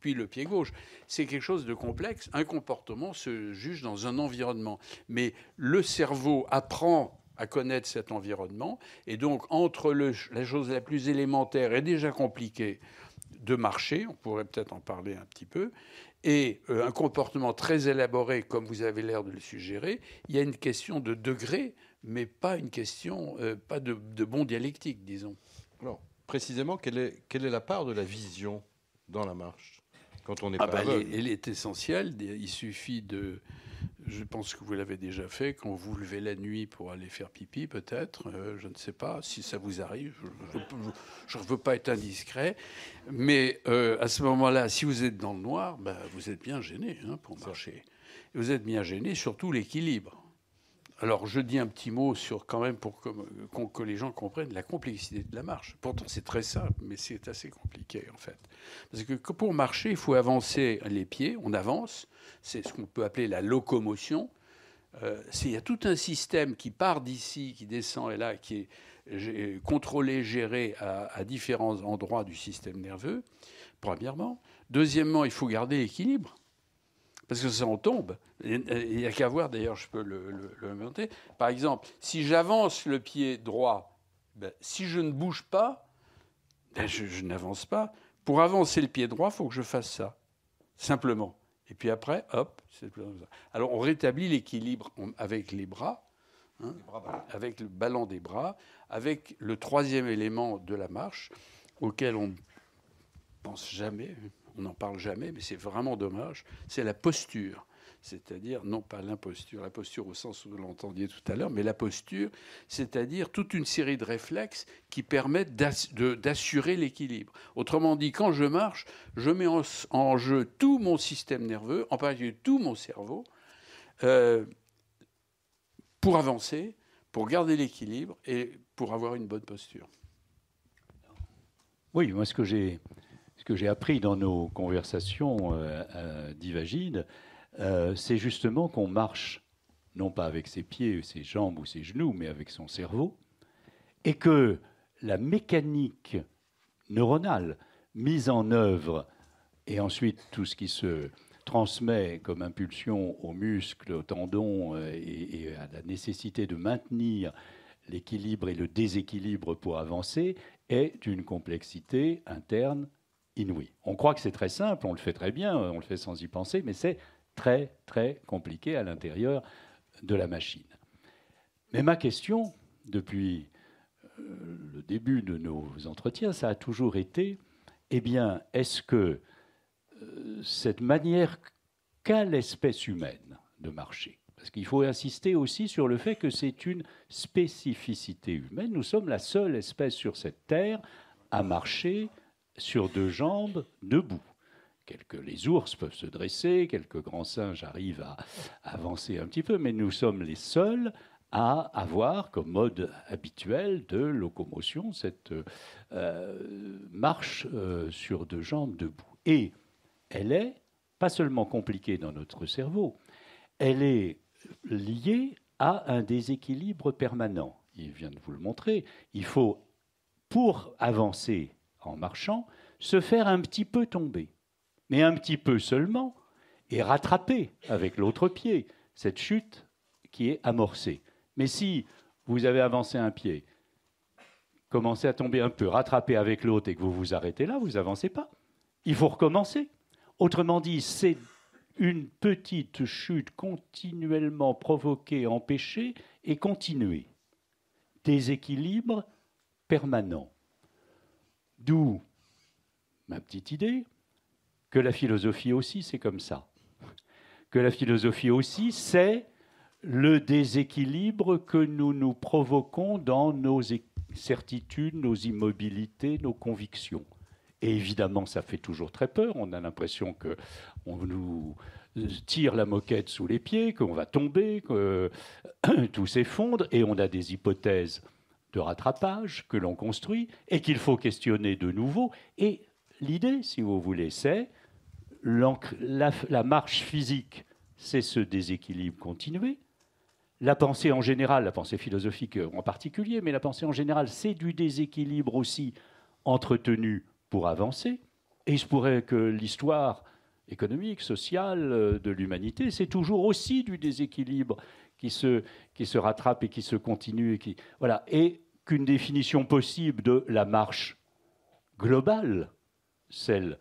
puis le pied gauche. C'est quelque chose de complexe. Un comportement se juge dans un environnement. Mais le cerveau apprend à connaître cet environnement. Et donc, entre la chose la plus élémentaire et déjà compliquée de marché, on pourrait peut-être en parler un petit peu, et un comportement très élaboré, comme vous avez l'air de le suggérer. Il y a une question de degré, mais pas une question, pas de bon dialectique, disons. Alors, précisément, quelle est la part de la vision dans la marche quand on n'est pas aveugle? Elle est essentielle. Il suffit de... Je pense que vous l'avez déjà fait, quand vous levez la nuit pour aller faire pipi, peut-être. Je ne sais pas si ça vous arrive. Je ne veux pas être indiscret. Mais à ce moment-là, si vous êtes dans le noir, vous êtes bien gêné pour marcher. Et vous êtes bien gêné, surtout l'équilibre. Alors, je dis un petit mot sur, quand même, pour que les gens comprennent la complexité de la marche. Pourtant, c'est très simple, mais c'est assez compliqué, en fait. Parce que pour marcher, il faut avancer les pieds, on avance. C'est ce qu'on peut appeler la locomotion. Il y a tout un système qui part d'ici, qui descend et là, qui est contrôlé, géré à différents endroits du système nerveux, premièrement. Deuxièmement, il faut garder l'équilibre. Parce que ça en tombe. Il n'y a qu'à voir, d'ailleurs, je peux le monter. Par exemple, si j'avance le pied droit, si je ne bouge pas, je n'avance pas. Pour avancer le pied droit, il faut que je fasse ça, simplement. Et puis après, hop, c'est plus comme ça. Alors, on rétablit l'équilibre avec les bras, avec le ballon des bras, avec le troisième élément de la marche, auquel on ne pense jamais. On n'en parle jamais, mais c'est vraiment dommage. C'est la posture. C'est-à-dire, non pas l'imposture, la posture au sens où vous l'entendiez tout à l'heure, mais la posture, c'est-à-dire toute une série de réflexes qui permettent d'assurer l'équilibre. Autrement dit, quand je marche, je mets en jeu tout mon système nerveux, en particulier tout mon cerveau, pour avancer, pour garder l'équilibre et pour avoir une bonne posture. Oui, moi, ce que j'ai appris dans nos conversations divagides, c'est justement qu'on marche, non pas avec ses pieds, ses jambes ou ses genoux, mais avec son cerveau, et que la mécanique neuronale mise en œuvre, et ensuite tout ce qui se transmet comme impulsion aux muscles, aux tendons, et à la nécessité de maintenir l'équilibre et le déséquilibre pour avancer, est d'une complexité interne inouïe. On croit que c'est très simple, on le fait très bien, on le fait sans y penser, mais c'est très, très compliqué à l'intérieur de la machine. Mais ma question, depuis le début de nos entretiens, ça a toujours été, eh bien, est-ce que cette manière qu'a l'espèce humaine de marcher, parce qu'il faut insister aussi sur le fait que c'est une spécificité humaine, nous sommes la seule espèce sur cette terre à marcher sur deux jambes, debout. Les ours peuvent se dresser, quelques grands singes arrivent à avancer un petit peu, mais nous sommes les seuls à avoir comme mode habituel de locomotion cette marche sur deux jambes debout. Et elle est pas seulement compliquée dans notre cerveau, elle est liée à un déséquilibre permanent. Il vient de vous le montrer. Il faut, pour avancer en marchant, se faire un petit peu tomber, mais un petit peu seulement, et rattraper avec l'autre pied cette chute qui est amorcée. Mais si vous avez avancé un pied, commencez à tomber un peu, rattrapez avec l'autre et que vous vous arrêtez là, vous n'avancez pas. Il faut recommencer. Autrement dit, c'est une petite chute continuellement provoquée, empêchée et continuée. Déséquilibre permanent. D'où ma petite idée que la philosophie aussi, c'est comme ça. Que la philosophie aussi, c'est le déséquilibre que nous nous provoquons dans nos certitudes, nos immobilités, nos convictions. Et évidemment, ça fait toujours très peur. On a l'impression qu'on nous tire la moquette sous les pieds, qu'on va tomber, que tout s'effondre. Et on a des hypothèses de rattrapage que l'on construit et qu'il faut questionner de nouveau. Et l'idée, si vous voulez, c'est la marche physique, c'est ce déséquilibre continué. La pensée en général, la pensée philosophique en particulier, mais la pensée en général, c'est du déséquilibre aussi entretenu pour avancer. Et il se pourrait que l'histoire économique, sociale de l'humanité, c'est toujours aussi du déséquilibre qui se rattrape et qui se continue. Voilà. Et qu'une définition possible de la marche globale, celle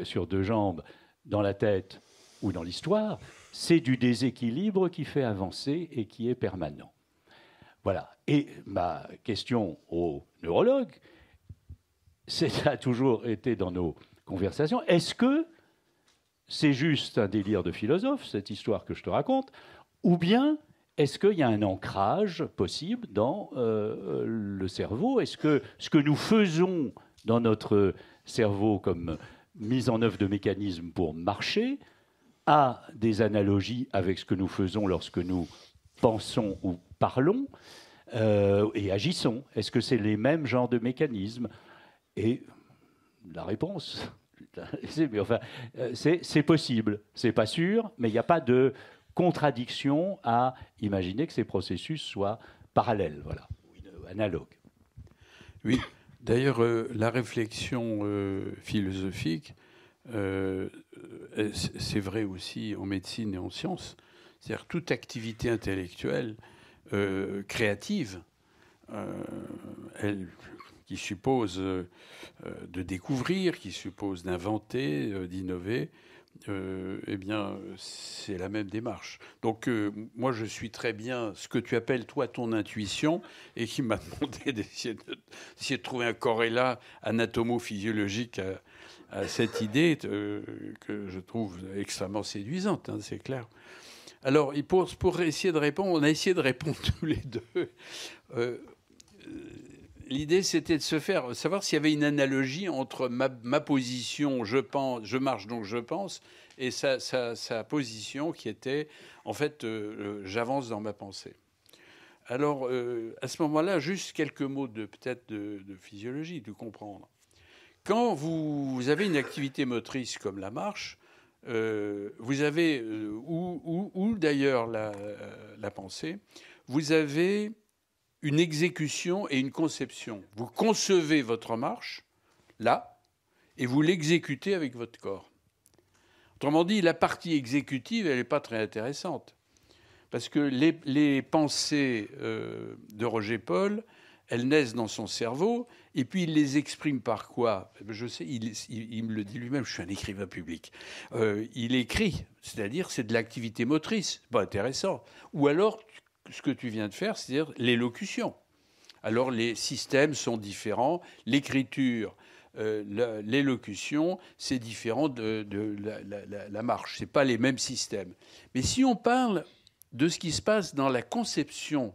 sur deux jambes dans la tête ou dans l'histoire, c'est du déséquilibre qui fait avancer et qui est permanent. Voilà. Et ma question au neurologue, ça a toujours été dans nos conversations, est-ce que c'est juste un délire de philosophe, cette histoire que je te raconte, ou bien est-ce qu'il y a un ancrage possible dans le cerveau? Est-ce que ce que nous faisons dans notre cerveau comme mise en œuvre de mécanismes pour marcher a des analogies avec ce que nous faisons lorsque nous pensons ou parlons et agissons? Est-ce que c'est les mêmes genres de mécanismes? Et la réponse, c'est possible. C'est pas sûr, mais il n'y a pas de contradiction à imaginer que ces processus soient parallèles, voilà, analogues. Oui. D'ailleurs, la réflexion philosophique, c'est vrai aussi en médecine et en sciences. C'est-à-dire toute activité intellectuelle créative, qui suppose de découvrir, qui suppose d'inventer, d'innover, eh bien, c'est la même démarche. Donc, moi, je suis très bien ce que tu appelles, toi, ton intuition, et qui m'a demandé d'essayer de trouver un corrélat anatomo-physiologique à cette idée que je trouve extrêmement séduisante, hein, c'est clair. Alors, pour essayer de répondre, on a essayé de répondre tous les deux. L'idée, c'était de savoir s'il y avait une analogie entre ma position, je marche donc je pense, et sa position qui était, en fait, j'avance dans ma pensée. Alors, à ce moment-là, juste quelques mots peut-être de physiologie, de comprendre. Quand vous avez une activité motrice comme la marche, vous avez, ou d'ailleurs la pensée, vous avez une exécution et une conception. Vous concevez votre marche, là, et vous l'exécutez avec votre corps. Autrement dit, la partie exécutive, elle n'est pas très intéressante. Parce que les pensées de Roger Paul, elles naissent dans son cerveau, et puis il les exprime par quoi? Je sais, il me le dit lui-même, je suis un écrivain public. Il écrit, c'est-à-dire c'est de l'activité motrice, pas intéressant. Ou alors, ce que tu viens de faire, c'est-à-dire l'élocution. Alors les systèmes sont différents, l'écriture, l'élocution, c'est différent de la marche. Ce n'est pas les mêmes systèmes. Mais si on parle de ce qui se passe dans la conception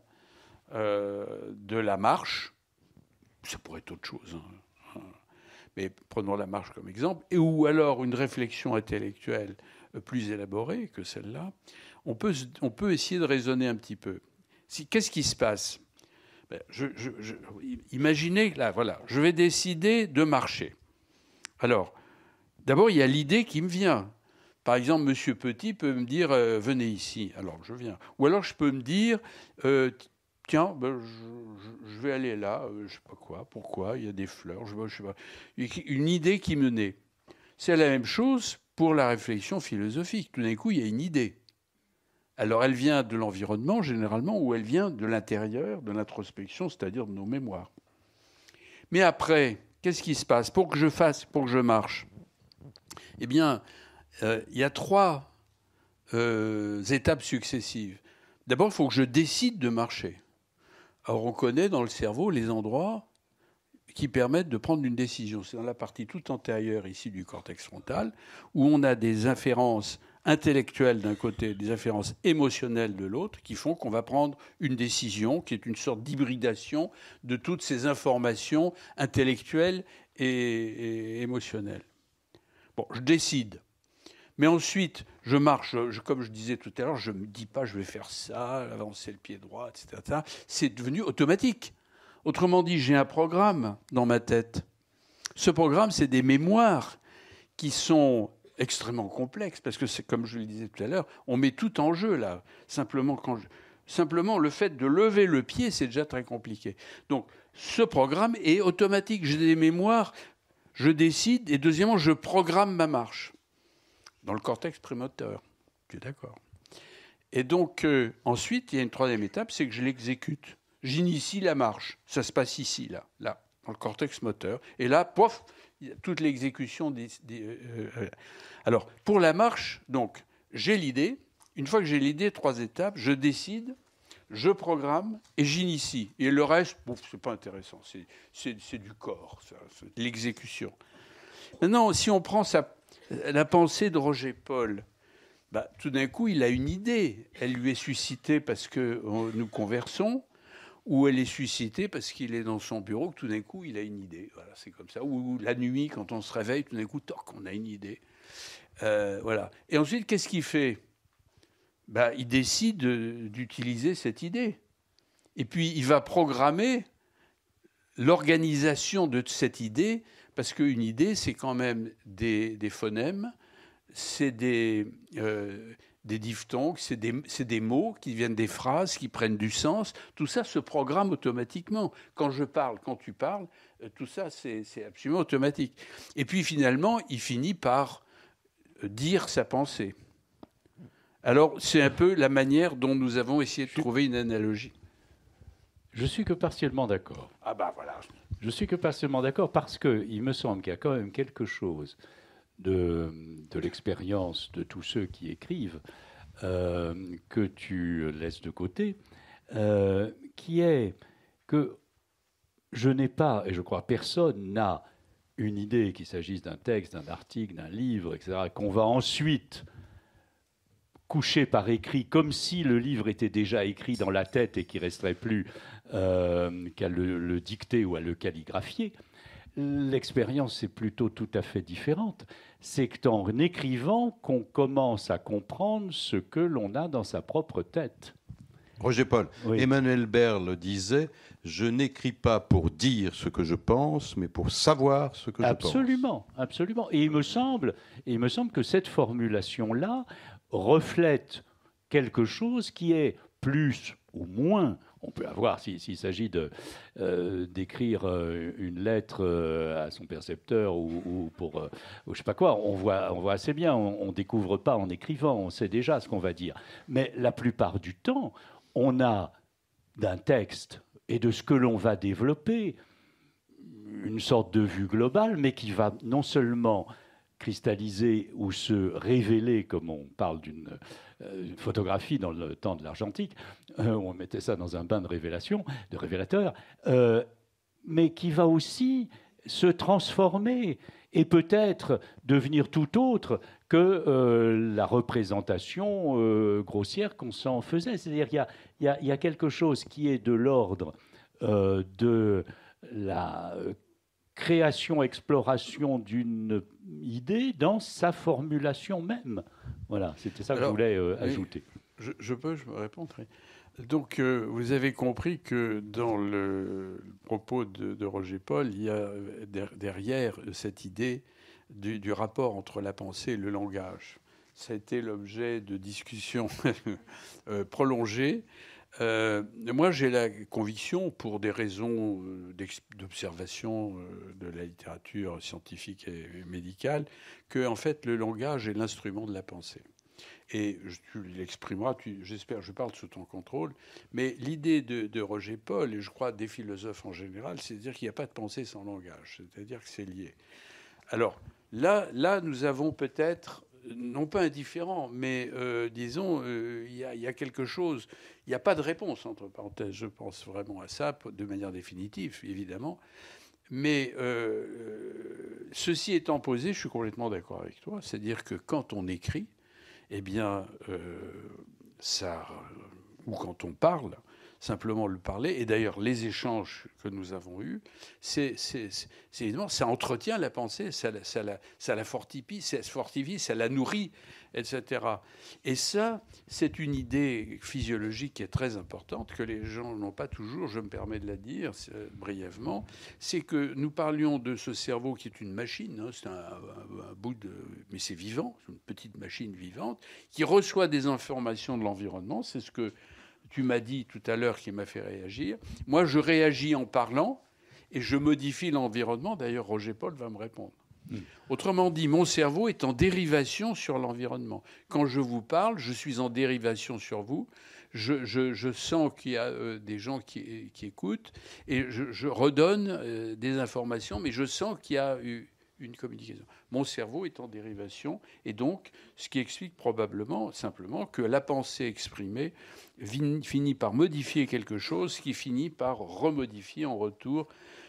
de la marche, ça pourrait être autre chose, hein. Mais prenons la marche comme exemple, ou alors une réflexion intellectuelle plus élaborée que celle-là, on peut essayer de raisonner un petit peu. Qu'est-ce qui se passe? Imaginez, là, voilà, je vais décider de marcher. Alors, d'abord, il y a l'idée qui me vient. Par exemple, Monsieur Petit peut me dire venez ici. Alors, je viens. Ou alors, je peux me dire tiens, je vais aller là, je ne sais pas quoi, pourquoi, il y a des fleurs, je sais pas. Une idée qui me naît. C'est la même chose pour la réflexion philosophique. Tout d'un coup, il y a une idée. Alors, elle vient de l'environnement, généralement, ou elle vient de l'intérieur, de l'introspection, c'est-à-dire de nos mémoires. Mais après, qu'est-ce qui se passe pour que je marche? Eh bien, il y a 3 étapes successives. D'abord, il faut que je décide de marcher. Alors, on connaît dans le cerveau les endroits qui permettent de prendre une décision. C'est dans la partie toute antérieure, ici, du cortex frontal, où on a des inférences intellectuelles d'un côté, des inférences émotionnelles de l'autre, qui font qu'on va prendre une décision qui est une sorte d'hybridation de toutes ces informations intellectuelles et émotionnelles. Bon, je décide. Mais ensuite, je marche, comme je disais tout à l'heure, je ne me dis pas je vais faire ça, avancer le pied droit, etc. C'est devenu automatique. Autrement dit, j'ai un programme dans ma tête. Ce programme, c'est des mémoires qui sont extrêmement complexes, parce que c'est comme je le disais tout à l'heure, on met tout en jeu là. Simplement, le fait de lever le pied, c'est déjà très compliqué. Donc, ce programme est automatique. J'ai des mémoires, je décide, et deuxièmement, je programme ma marche dans le cortex prémoteur. Tu es d'accord? Et donc, ensuite, il y a une 3e étape, c'est que je l'exécute. J'initie la marche. Ça se passe ici, là. dans le cortex moteur. Et là, pof, il y a toute l'exécution Alors, pour la marche, donc, j'ai l'idée. Une fois que j'ai l'idée, 3 étapes, je décide, je programme et j'initie. Et le reste, bon, c'est pas intéressant. C'est du corps, c'est de l'exécution. Maintenant, si on prend la pensée de Roger Paul, bah, tout d'un coup, il a une idée. Elle lui est suscitée parce que nous conversons, ou elle est suscitée parce qu'il est dans son bureau, que tout d'un coup, il a une idée. Voilà, c'est comme ça. Ou la nuit, quand on se réveille, tout d'un coup, toc, on a une idée. Voilà. Et ensuite, qu'est-ce qu'il fait ? Bah, il décide d'utiliser cette idée. Et puis, il va programmer l'organisation de cette idée, parce qu'une idée, c'est quand même des phonèmes, c'est des diphtongues, c'est des mots qui viennent des phrases, qui prennent du sens. Tout ça se programme automatiquement. Quand je parle, quand tu parles, tout ça, c'est absolument automatique. Et puis finalement, il finit par dire sa pensée. Alors, c'est un peu la manière dont nous avons essayé de trouver une analogie. Je suis que partiellement d'accord. Ah bah voilà. Je suis que partiellement d'accord parce qu'il me semble qu'il y a quand même quelque chose de l'expérience de tous ceux qui écrivent que tu laisses de côté, qui est que je n'ai pas, et je crois personne n'a une idée, qu'il s'agisse d'un texte, d'un article, d'un livre, etc., qu'on va ensuite coucher par écrit, comme si le livre était déjà écrit dans la tête et qu'il ne resterait plus qu'à le dicter ou à le calligraphier. L'expérience est plutôt tout à fait différente. C'est qu'en écrivant qu'on commence à comprendre ce que l'on a dans sa propre tête. Roger Paul, oui. Emmanuel Berle disait « Je n'écris pas pour dire ce que je pense, mais pour savoir ce que je pense. » Absolument, absolument. Et il me semble que cette formulation-là reflète quelque chose qui est plus ou moins, on peut avoir, s'il s'agit d'écrire une lettre à son percepteur ou pour je sais pas quoi, on voit assez bien, on découvre pas en écrivant, on sait déjà ce qu'on va dire. Mais la plupart du temps, on a d'un texte et de ce que l'on va développer une sorte de vue globale, mais qui va non seulement cristalliser ou se révéler, comme on parle d'une photographie dans le temps de l'argentique, on mettait ça dans un bain de révélation, de révélateur, mais qui va aussi se transformer et peut-être devenir tout autre que la représentation grossière qu'on s'en faisait. C'est-à-dire qu'il y a quelque chose qui est de l'ordre de la création, exploration d'une idée dans sa formulation même. Voilà, c'était ça que je voulais ajouter. Je peux répondre. Donc, vous avez compris que dans le propos de Roger Paul, il y a derrière cette idée du rapport entre la pensée et le langage. Ça a été l'objet de discussions prolongées. Moi, j'ai la conviction, pour des raisons d'observation de la littérature scientifique et médicale, que en fait, le langage est l'instrument de la pensée. Et tu l'exprimeras, j'espère, je parle sous ton contrôle, mais l'idée de Roger Paul, et je crois des philosophes en général, c'est de dire qu'il n'y a pas de pensée sans langage, c'est-à-dire que c'est lié. Alors là, nous avons peut-être, non pas indifférent, mais disons, il y a quelque chose, il n'y a pas de réponse, entre parenthèses, je pense vraiment à ça, de manière définitive, évidemment. Mais ceci étant posé, je suis complètement d'accord avec toi, c'est-à-dire que quand on écrit, eh bien, ou quand on parle, simplement le parler, et d'ailleurs les échanges que nous avons eus, évidemment, ça entretient la pensée, ça la fortifie, ça la nourrit, etc. Et ça, c'est une idée physiologique qui est très importante, que les gens n'ont pas toujours, je me permets de la dire brièvement, c'est que nous parlions de ce cerveau qui est une machine, hein, c'est un bout de... mais c'est vivant, c'est une petite machine vivante, qui reçoit des informations de l'environnement, c'est ce que tu m'as dit tout à l'heure qui m'a fait réagir. Moi, je réagis en parlant et je modifie l'environnement. D'ailleurs, Roger Paul va me répondre. Autrement dit, mon cerveau est en dérivation sur l'environnement. Quand je vous parle, je suis en dérivation sur vous. je sens qu'il y a des gens qui écoutent, et je redonne des informations, mais je sens qu'il y a eu une communication. Mon cerveau est en dérivation, et donc, ce qui explique probablement, simplement, que la pensée exprimée finit par modifier quelque chose qui finit par remodifier en retour.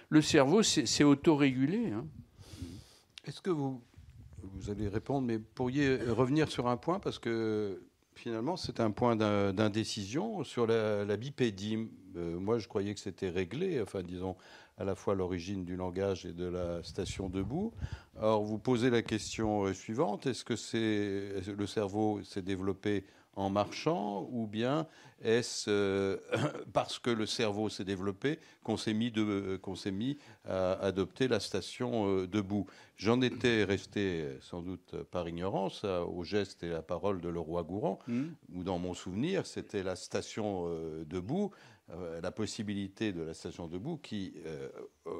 Le cerveau, c'est autorégulé. Hein. Est-ce que vous allez répondre, mais pourriez revenir sur un point, parce que finalement, c'est un point d'indécision sur la bipédie. Moi, je croyais que c'était réglé, enfin, disons, à la fois l'origine du langage et de la station debout. Or, vous posez la question suivante, est-ce que le cerveau s'est développé en marchant, ou bien est-ce parce que le cerveau s'est développé qu'on s'est mis à adopter la station debout? J'en étais resté, sans doute par ignorance, au geste et à la parole de Leroi-Gourhan, où dans mon souvenir, c'était la station debout, la possibilité de la station debout qui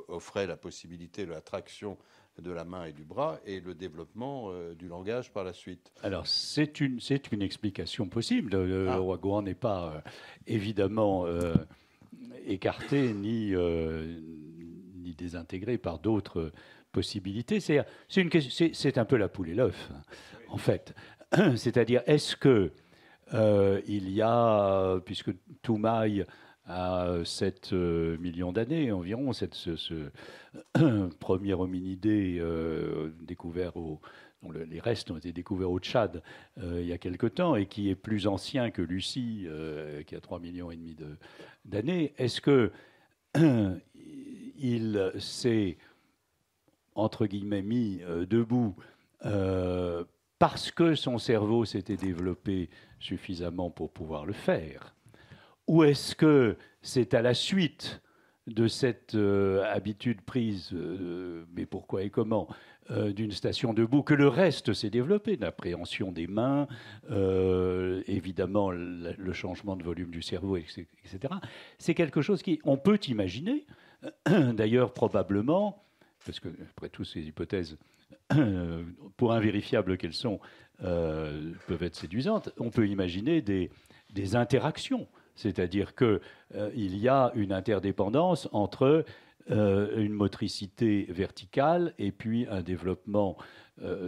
offrait la possibilité de la traction de la main et du bras et le développement du langage par la suite. Alors, c'est une explication possible. Leroi-Gourhan n'est pas évidemment écarté ni désintégré par d'autres possibilités. C'est un peu la poule et l'œuf, en fait. C'est-à-dire, est-ce que il y a, puisque Toumaï a 7 millions d'années environ, ce premier hominidé découvert dont les restes ont été découverts au Tchad il y a quelque temps, et qui est plus ancien que Lucie, qui a 3,5 millions d'années. Est-ce que il s'est, entre guillemets, mis debout parce que son cerveau s'était développé suffisamment pour pouvoir le faire? Ou est-ce que c'est à la suite de cette habitude prise, mais pourquoi et comment, d'une station debout, que le reste s'est développé, l'appréhension des mains, évidemment le changement de volume du cerveau, etc. C'est quelque chose on peut imaginer, d'ailleurs probablement, parce que après tout ces hypothèses, pour invérifiables qu'elles sont, peuvent être séduisantes, on peut imaginer des interactions. C'est-à-dire qu'il y a une interdépendance entre une motricité verticale et puis un développement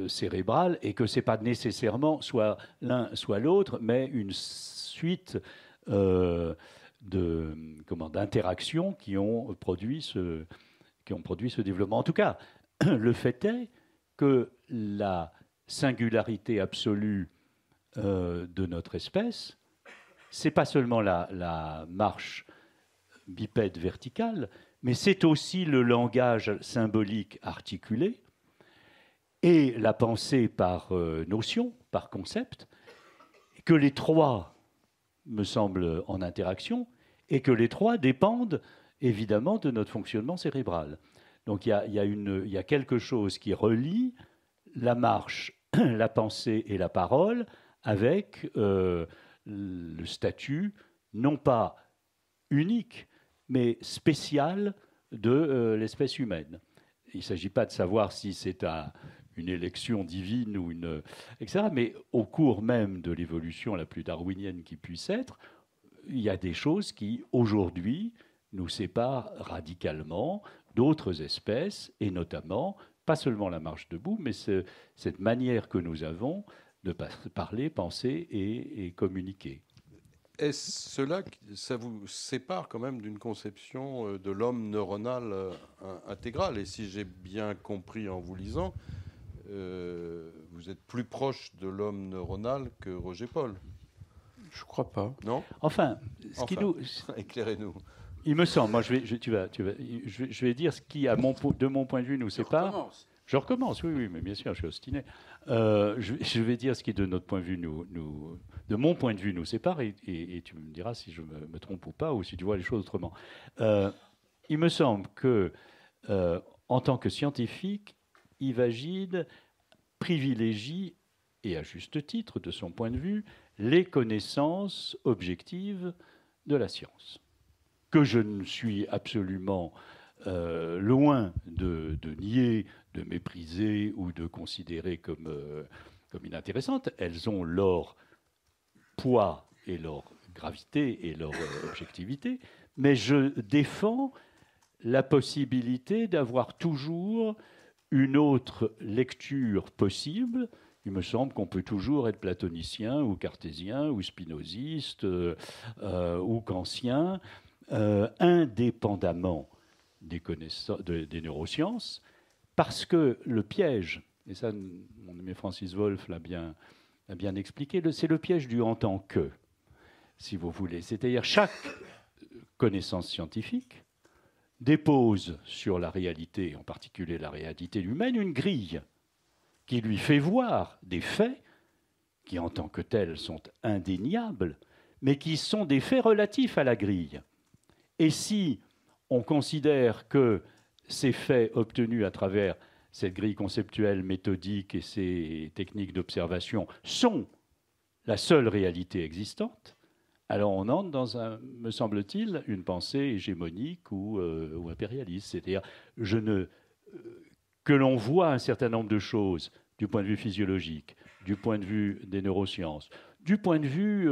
cérébral, et que ce n'est pas nécessairement soit l'un soit l'autre, mais une suite d'interactions qui ont produit ce développement. En tout cas, le fait est que la singularité absolue de notre espèce, c'est pas seulement la marche bipède verticale, mais c'est aussi le langage symbolique articulé et la pensée par notion, par concept, que les trois me semblent en interaction, et que les trois dépendent évidemment de notre fonctionnement cérébral. Donc il y a quelque chose qui relie la marche, la pensée et la parole avec le statut, non pas unique, mais spécial de l'espèce humaine. Il ne s'agit pas de savoir si c'est une élection divine ou etc. Mais au cours même de l'évolution la plus darwinienne qui puisse être, il y a des choses qui, aujourd'hui, nous séparent radicalement d'autres espèces, et notamment, pas seulement la marche debout, mais cette manière que nous avons de parler, penser et communiquer. Est-ce cela, ça vous sépare quand même d'une conception de l'homme neuronal intégral? Et si j'ai bien compris en vous lisant, vous êtes plus proche de l'homme neuronal que Roger Paul. Je crois pas. Non? Enfin, éclairez-nous. Il me semble, moi je vais dire ce qui, de mon point de vue, nous sépare. Je recommence, oui, mais bien sûr, je suis obstiné. Je vais dire ce qui, de notre point de vue, de mon point de vue, nous sépare, et tu me diras si je me trompe ou pas, ou si tu vois les choses autrement. Il me semble que, en tant que scientifique, Ivagide privilégie, et à juste titre, de son point de vue, les connaissances objectives de la science, que je ne suis absolument loin de nier, de mépriser ou de considérer comme inintéressantes. Elles ont leur poids et leur gravité et leur objectivité, mais je défends la possibilité d'avoir toujours une autre lecture possible. Il me semble qu'on peut toujours être platonicien ou cartésien ou spinoziste ou kantien, indépendamment des neurosciences, parce que le piège, et ça, mon ami Francis Wolff l'a bien expliqué, c'est le piège du en tant que, si vous voulez. C'est-à-dire chaque connaissance scientifique dépose sur la réalité, en particulier la réalité humaine, une grille qui lui fait voir des faits qui, en tant que tels, sont indéniables, mais qui sont des faits relatifs à la grille. Et si on considère que ces faits obtenus à travers cette grille conceptuelle, méthodique et ces techniques d'observation sont la seule réalité existante, alors on entre dans, me semble-t-il, une pensée hégémonique ou impérialiste. C'est-à-dire que l'on voit un certain nombre de choses du point de vue physiologique, du point de vue des neurosciences, du point de vue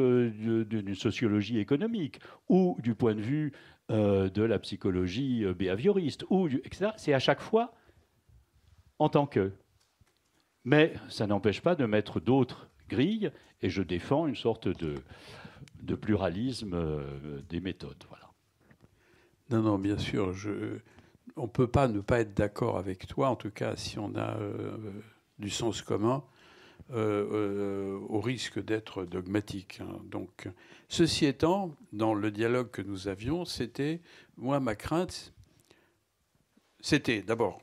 d'une sociologie économique ou du point de vue de la psychologie behavioriste, etc. C'est à chaque fois en tant que. Mais ça n'empêche pas de mettre d'autres grilles, et je défends une sorte de pluralisme des méthodes. Voilà. Non, bien sûr, on ne peut pas ne pas être d'accord avec toi, en tout cas si on a du sens commun, au risque d'être dogmatique. Hein. Donc, ceci étant, dans le dialogue que nous avions, moi, ma crainte, c'était d'abord,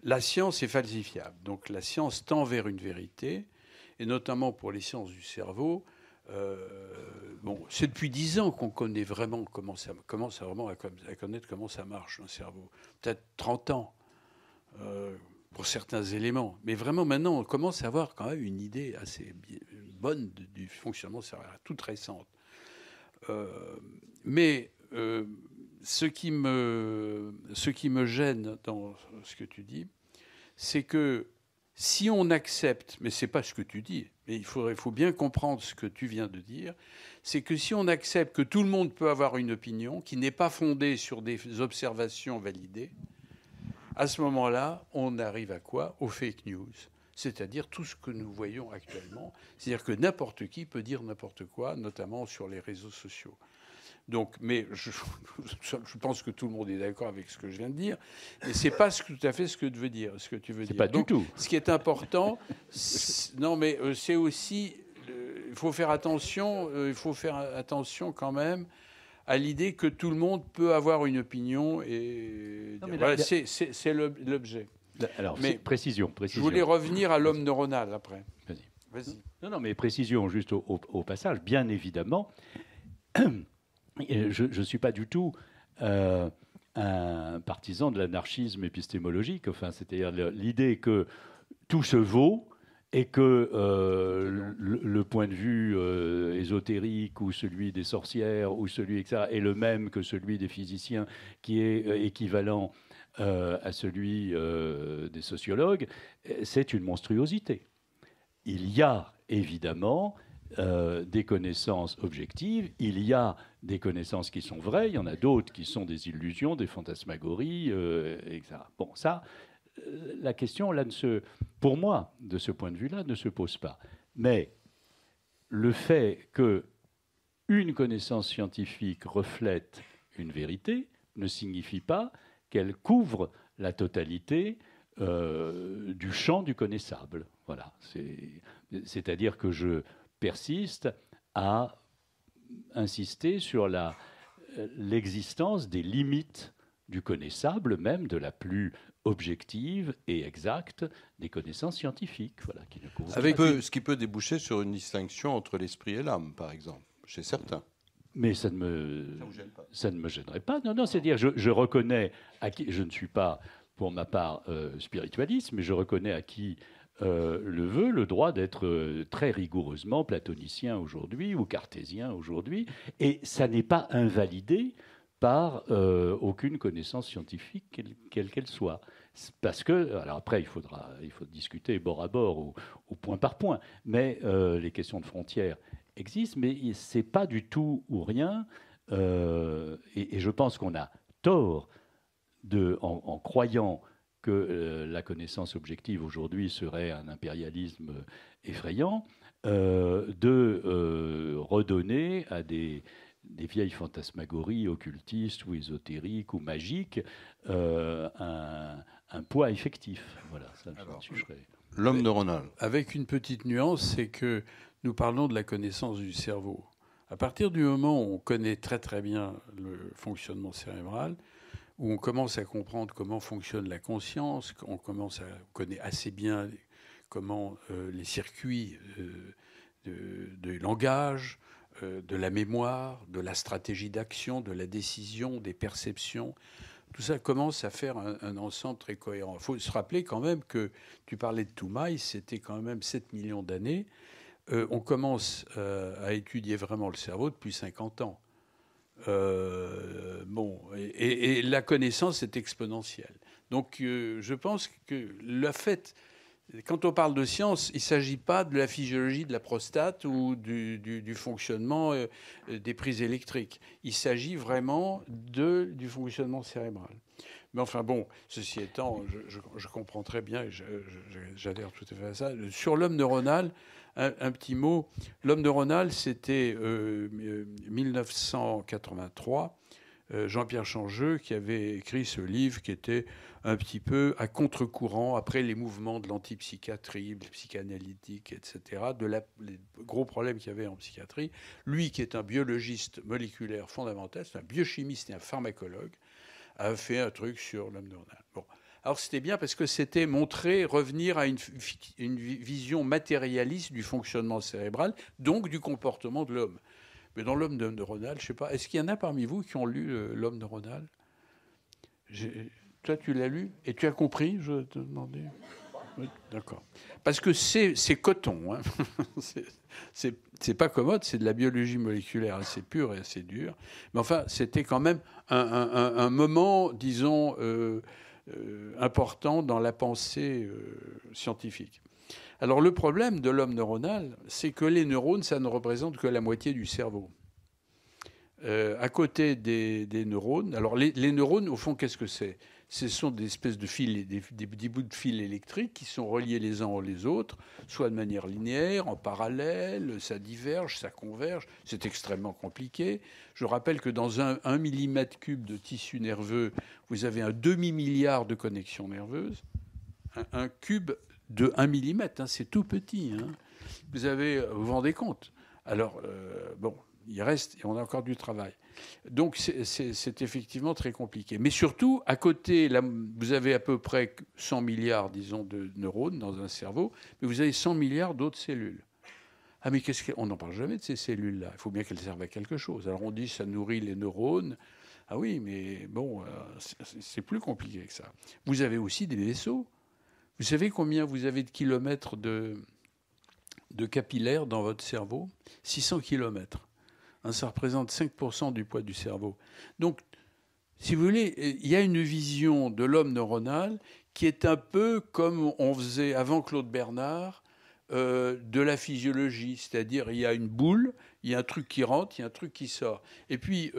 la science est falsifiable. Donc, la science tend vers une vérité, et notamment pour les sciences du cerveau. C'est depuis 10 ans qu'on connaît vraiment commence vraiment à connaître comment ça marche un cerveau. Peut-être 30 ans pour certains éléments. Mais vraiment maintenant, on commence à avoir quand même une idée assez bonne du fonctionnement cérébral, toute récente. Mais ce qui me gêne dans ce que tu dis, c'est que si on accepte, mais ce n'est pas ce que tu dis, mais il faut bien comprendre ce que tu viens de dire, c'est que si on accepte que tout le monde peut avoir une opinion qui n'est pas fondée sur des observations validées, à ce moment-là, on arrive à quoi? Aux fake news, c'est-à-dire tout ce que nous voyons actuellement. C'est-à-dire que n'importe qui peut dire n'importe quoi, notamment sur les réseaux sociaux. Donc, mais je pense que tout le monde est d'accord avec ce que je viens de dire, mais c'est pas tout à fait ce que tu veux dire. C'est pas du tout. Ce qui est important, non, mais c'est aussi, il faut faire attention quand même à l'idée que tout le monde peut avoir une opinion et voilà, c'est l'objet. Alors, mais précision. Je voulais revenir à l'homme neuronal après. Vas-y. Non, mais précision juste au passage, bien évidemment. Je ne suis pas du tout un partisan de l'anarchisme épistémologique, enfin, c'est-à-dire l'idée que tout se vaut et que le point de vue ésotérique ou celui des sorcières ou celui, etc., est le même que celui des physiciens, qui est équivalent à celui des sociologues, c'est une monstruosité. Il y a évidemment des connaissances objectives, il y a des connaissances qui sont vraies, il y en a d'autres qui sont des illusions, des fantasmagories, etc. Bon, ça, la question, là, pour moi, de ce point de vue-là, ne se pose pas. Mais le fait qu'une connaissance scientifique reflète une vérité ne signifie pas qu'elle couvre la totalité du champ du connaissable. Voilà. C'est-à-dire que je persiste à insister sur l'existence des limites du connaissable, même de la plus objective et exacte des connaissances scientifiques. Voilà, qui ne couvrent ce qui peut déboucher sur une distinction entre l'esprit et l'âme, par exemple, chez certains. Mais ça ne me gênerait pas. Non, c'est-à-dire, je reconnais à qui, je ne suis pas, pour ma part, spiritualiste, mais je reconnais à qui le veut le droit d'être très rigoureusement platonicien aujourd'hui ou cartésien aujourd'hui, et ça n'est pas invalidé par aucune connaissance scientifique, quelle qu'elle soit. Parce que, alors après, il faut discuter bord à bord ou point par point, mais les questions de frontières existe, mais c'est pas du tout ou rien. Et je pense qu'on a tort en croyant que la connaissance objective aujourd'hui serait un impérialisme effrayant, de redonner à des vieilles fantasmagories occultistes ou ésotériques ou magiques un poids effectif. Voilà, ça, je serais... L'homme neuronal. Avec une petite nuance, c'est que nous parlons de la connaissance du cerveau. À partir du moment où on connaît très très bien le fonctionnement cérébral, où on commence à comprendre comment fonctionne la conscience, on connaît assez bien comment les circuits de langage, de la mémoire, de la stratégie d'action, de la décision, des perceptions, tout ça commence à faire un ensemble très cohérent. Il faut se rappeler quand même que, tu parlais de Toumaï, c'était quand même 7 millions d'années. On commence à étudier vraiment le cerveau depuis 50 ans. Et la connaissance est exponentielle. Donc je pense que le fait, quand on parle de science, il ne s'agit pas de la physiologie de la prostate ou du fonctionnement des prises électriques. Il s'agit vraiment du fonctionnement cérébral. Mais enfin bon, ceci étant, je comprends très bien et j'adhère tout à fait à ça. Sur l'homme neuronal, un petit mot. L'homme neuronal, c'était 1983. Jean-Pierre Changeux qui avait écrit ce livre qui était un petit peu à contre-courant après les mouvements de l'antipsychiatrie, les psychanalytiques, etc., les gros problèmes qu'il y avait en psychiatrie. Lui qui est un biologiste moléculaire fondamental, c'est un biochimiste et un pharmacologue, a fait un truc sur l'homme neuronal. Bon. Alors c'était bien parce que c'était revenir à une vision matérialiste du fonctionnement cérébral, donc du comportement de l'homme. Mais dans l'homme neuronal, je ne sais pas, est-ce qu'il y en a parmi vous qui ont lu l'homme neuronal? Toi, tu l'as lu et tu as compris, je te demandais. Oui, d'accord. Parce que c'est coton. Hein. C'est pas commode, c'est de la biologie moléculaire assez pure et assez dure. Mais enfin, c'était quand même un moment, disons, important dans la pensée scientifique. Alors le problème de l'homme neuronal, c'est que les neurones, ça ne représente que la moitié du cerveau. À côté des neurones, alors les neurones, au fond, qu'est-ce que c'est? Ce sont des espèces de fils, des bouts de fils électriques qui sont reliés les uns aux autres, soit de manière linéaire, en parallèle, ça diverge, ça converge. C'est extrêmement compliqué. Je rappelle que dans un millimètre cube de tissu nerveux, vous avez un demi-milliard de connexions nerveuses. Un cube de 1 millimètre, hein, c'est tout petit. Hein. Vous vous rendez compte? Alors, bon, il reste, et on a encore du travail. Donc, c'est effectivement très compliqué. Mais surtout, à côté, là, vous avez à peu près 100 milliards, disons, de neurones dans un cerveau, mais vous avez 100 milliards d'autres cellules. Ah, mais on n'en parle jamais de ces cellules-là. Il faut bien qu'elles servent à quelque chose. Alors, on dit ça nourrit les neurones. Ah oui, mais bon, c'est plus compliqué que ça. Vous avez aussi des vaisseaux. Vous savez combien vous avez de kilomètres de capillaires dans votre cerveau? 600 kilomètres. Ça représente 5% du poids du cerveau. Donc, si vous voulez, il y a une vision de l'homme neuronal qui est un peu comme on faisait avant Claude Bernard de la physiologie. C'est-à-dire, il y a une boule, il y a un truc qui rentre, il y a un truc qui sort. Et puis,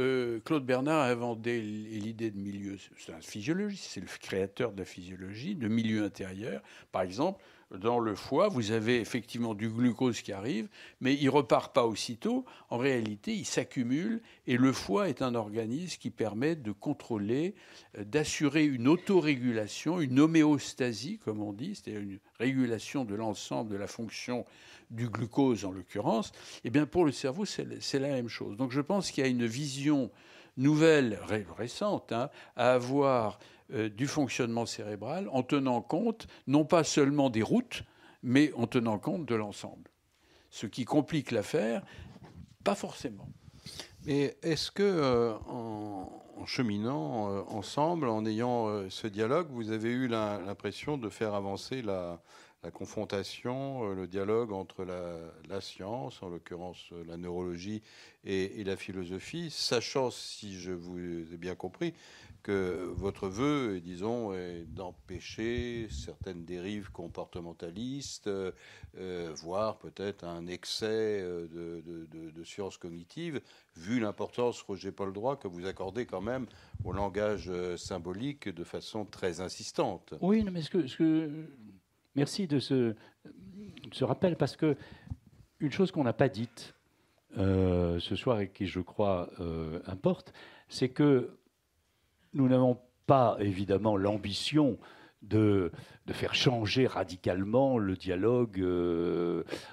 Claude Bernard a inventé l'idée de milieu. C'est un physiologiste, c'est le créateur de la physiologie, de milieu intérieur. Par exemple, dans le foie, vous avez effectivement du glucose qui arrive, mais il ne repart pas aussitôt. En réalité, il s'accumule et le foie est un organisme qui permet de contrôler, d'assurer une autorégulation, une homéostasie, comme on dit, c'est-à-dire une régulation de l'ensemble de la fonction du glucose en l'occurrence. Eh bien, pour le cerveau, c'est la même chose. Donc je pense qu'il y a une vision nouvelle, récente, hein, à avoir du fonctionnement cérébral en tenant compte non pas seulement des routes, mais en tenant compte de l'ensemble. Ce qui complique l'affaire, pas forcément. Mais est-ce que, en cheminant ensemble, en ayant ce dialogue, vous avez eu l'impression de faire avancer la confrontation, le dialogue entre la science, en l'occurrence la neurologie, et la philosophie, sachant, si je vous ai bien compris, que votre vœu, disons, est d'empêcher certaines dérives comportementalistes, voire peut-être un excès de sciences cognitives, vu l'importance, Roger-Paul Droit, que vous accordez quand même au langage symbolique de façon très insistante. Oui, mais merci de ce rappel, parce que une chose qu'on n'a pas dite ce soir et qui, je crois, importe, c'est que nous n'avons pas, évidemment, l'ambition de faire changer radicalement le dialogue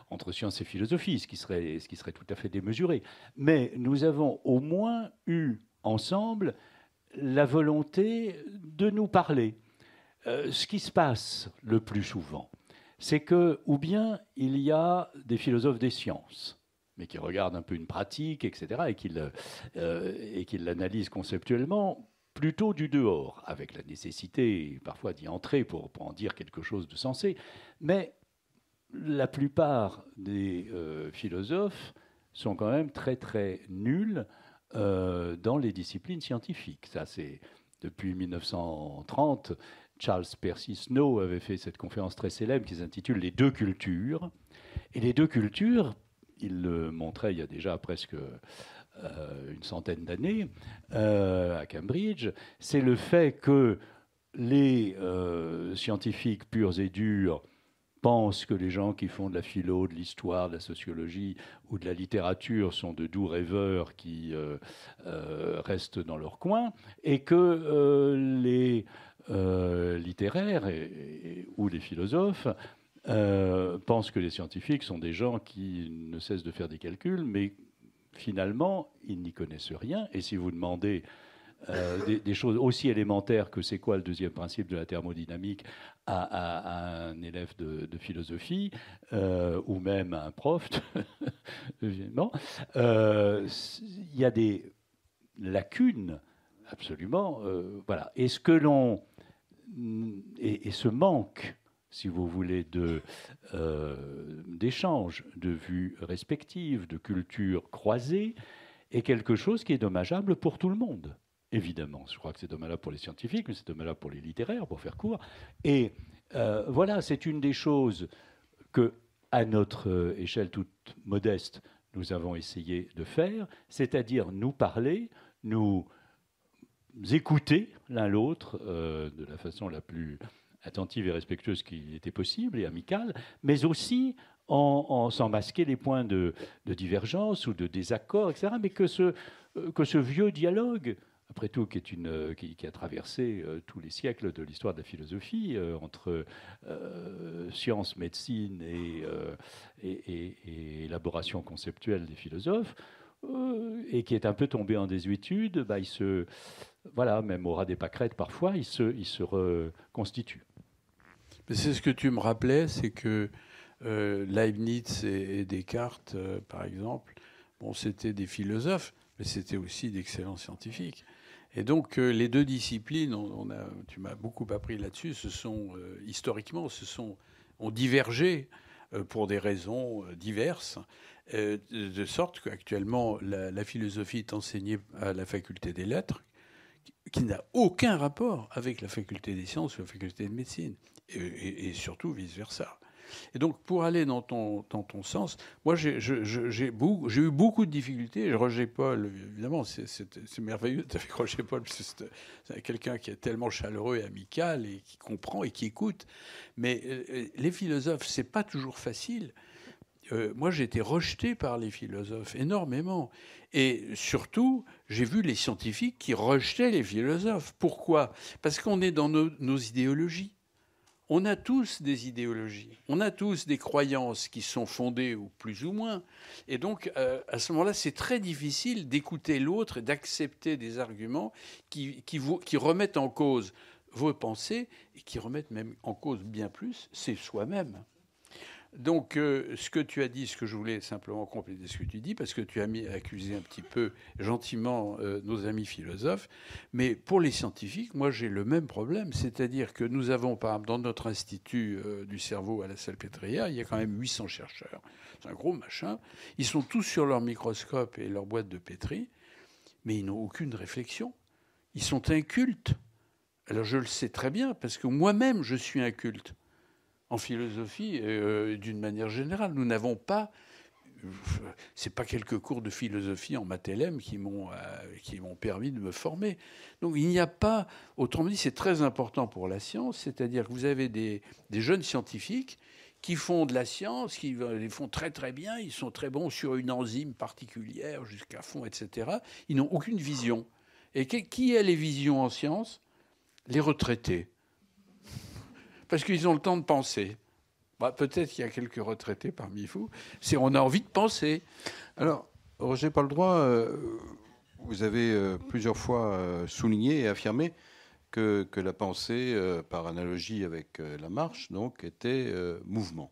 entre science et philosophie, ce qui serait tout à fait démesuré. Mais nous avons au moins eu ensemble la volonté de nous parler. Ce qui se passe le plus souvent, c'est que, ou bien il y a des philosophes des sciences, mais qui regardent un peu une pratique, etc., et qui l'analysent conceptuellement plutôt du dehors, avec la nécessité parfois d'y entrer pour en dire quelque chose de sensé. Mais la plupart des philosophes sont quand même très très nuls dans les disciplines scientifiques. Ça, c'est depuis 1930. Charles Percy Snow avait fait cette conférence très célèbre qui s'intitule « Les deux cultures ». Et les deux cultures, il le montrait il y a déjà presque une centaine d'années à Cambridge, c'est le fait que les scientifiques purs et durs pensent que les gens qui font de la philo, de l'histoire, de la sociologie ou de la littérature sont de doux rêveurs qui restent dans leur coin, et que les littéraires ou les philosophes pensent que les scientifiques sont des gens qui ne cessent de faire des calculs, mais finalement, ils n'y connaissent rien. Et si vous demandez des choses aussi élémentaires que c'est quoi le deuxième principe de la thermodynamique à un élève de philosophie, ou même à un prof, évidemment, il y a des lacunes, absolument. Voilà. Et ce que l'on... Et ce manque, si vous voulez, d'échanges, de vues respectives, de cultures croisées, est quelque chose qui est dommageable pour tout le monde. Évidemment, je crois que c'est dommageable pour les scientifiques, mais c'est dommageable pour les littéraires, pour faire court. Et voilà, c'est une des choses que, à notre échelle toute modeste, nous avons essayé de faire, c'est-à-dire nous parler, nous écouter l'un l'autre de la façon la plus attentive et respectueuse qui était possible et amicale, mais aussi sans masquer les points de divergence ou de désaccord, etc., mais que ce vieux dialogue, après tout, qui a traversé tous les siècles de l'histoire de la philosophie, entre science, médecine et élaboration conceptuelle des philosophes, et qui est un peu tombé en désuétude, voilà, même au ras des pâquerettes parfois, il se reconstitue. Mais c'est ce que tu me rappelais, c'est que Leibniz et Descartes, par exemple, bon, c'était des philosophes, mais c'était aussi d'excellents scientifiques. Et donc, les deux disciplines, tu m'as beaucoup appris là-dessus, historiquement, ont divergé pour des raisons diverses, de sorte qu'actuellement, la philosophie est enseignée à la faculté des lettres, qui n'a aucun rapport avec la faculté des sciences ou la faculté de médecine, et surtout vice-versa. Et donc, pour aller dans ton sens, moi, j'ai eu beaucoup de difficultés. Roger Paul, évidemment, c'est merveilleux avec Roger Paul, parce que c'est quelqu'un qui est tellement chaleureux et amical, et qui comprend et qui écoute. Mais les philosophes, c'est pas toujours facile. Moi, j'ai été rejeté par les philosophes énormément. Et surtout, j'ai vu les scientifiques qui rejetaient les philosophes. Pourquoi ? Parce qu'on est dans nos idéologies. On a tous des idéologies. On a tous des croyances qui sont fondées, ou plus ou moins. Et donc, à ce moment-là, c'est très difficile d'écouter l'autre et d'accepter des arguments qui remettent en cause vos pensées et qui remettent même en cause bien plus, c'est soi-même. Donc, ce que tu as dit, ce que je voulais simplement compléter ce que tu dis, parce que tu as accusé un petit peu gentiment nos amis philosophes, mais pour les scientifiques, moi j'ai le même problème, c'est-à-dire que nous avons, par exemple, dans notre institut du cerveau à la Salpêtrière, il y a quand même 800 chercheurs, c'est un gros machin, ils sont tous sur leur microscope et leur boîte de pétri, mais ils n'ont aucune réflexion. ils sont incultes. Alors je le sais très bien, parce que moi-même, je suis inculte. En philosophie, d'une manière générale, nous n'avons pas... C'est pas quelques cours de philosophie en maths-LM qui m'ont permis de me former. Donc il n'y a pas... Autrement dit, c'est très important pour la science, c'est-à-dire que vous avez des jeunes scientifiques qui font de la science, qui les font très très bien, ils sont très bons sur une enzyme particulière jusqu'à fond, etc. Ils n'ont aucune vision. Et qui a les visions en science? Les retraités. Parce qu'ils ont le temps de penser. Bah, peut-être qu'il y a quelques retraités parmi vous. On a envie de penser. Alors, Roger Paul-Droit, vous avez plusieurs fois souligné et affirmé que la pensée, par analogie avec la marche, donc, était mouvement.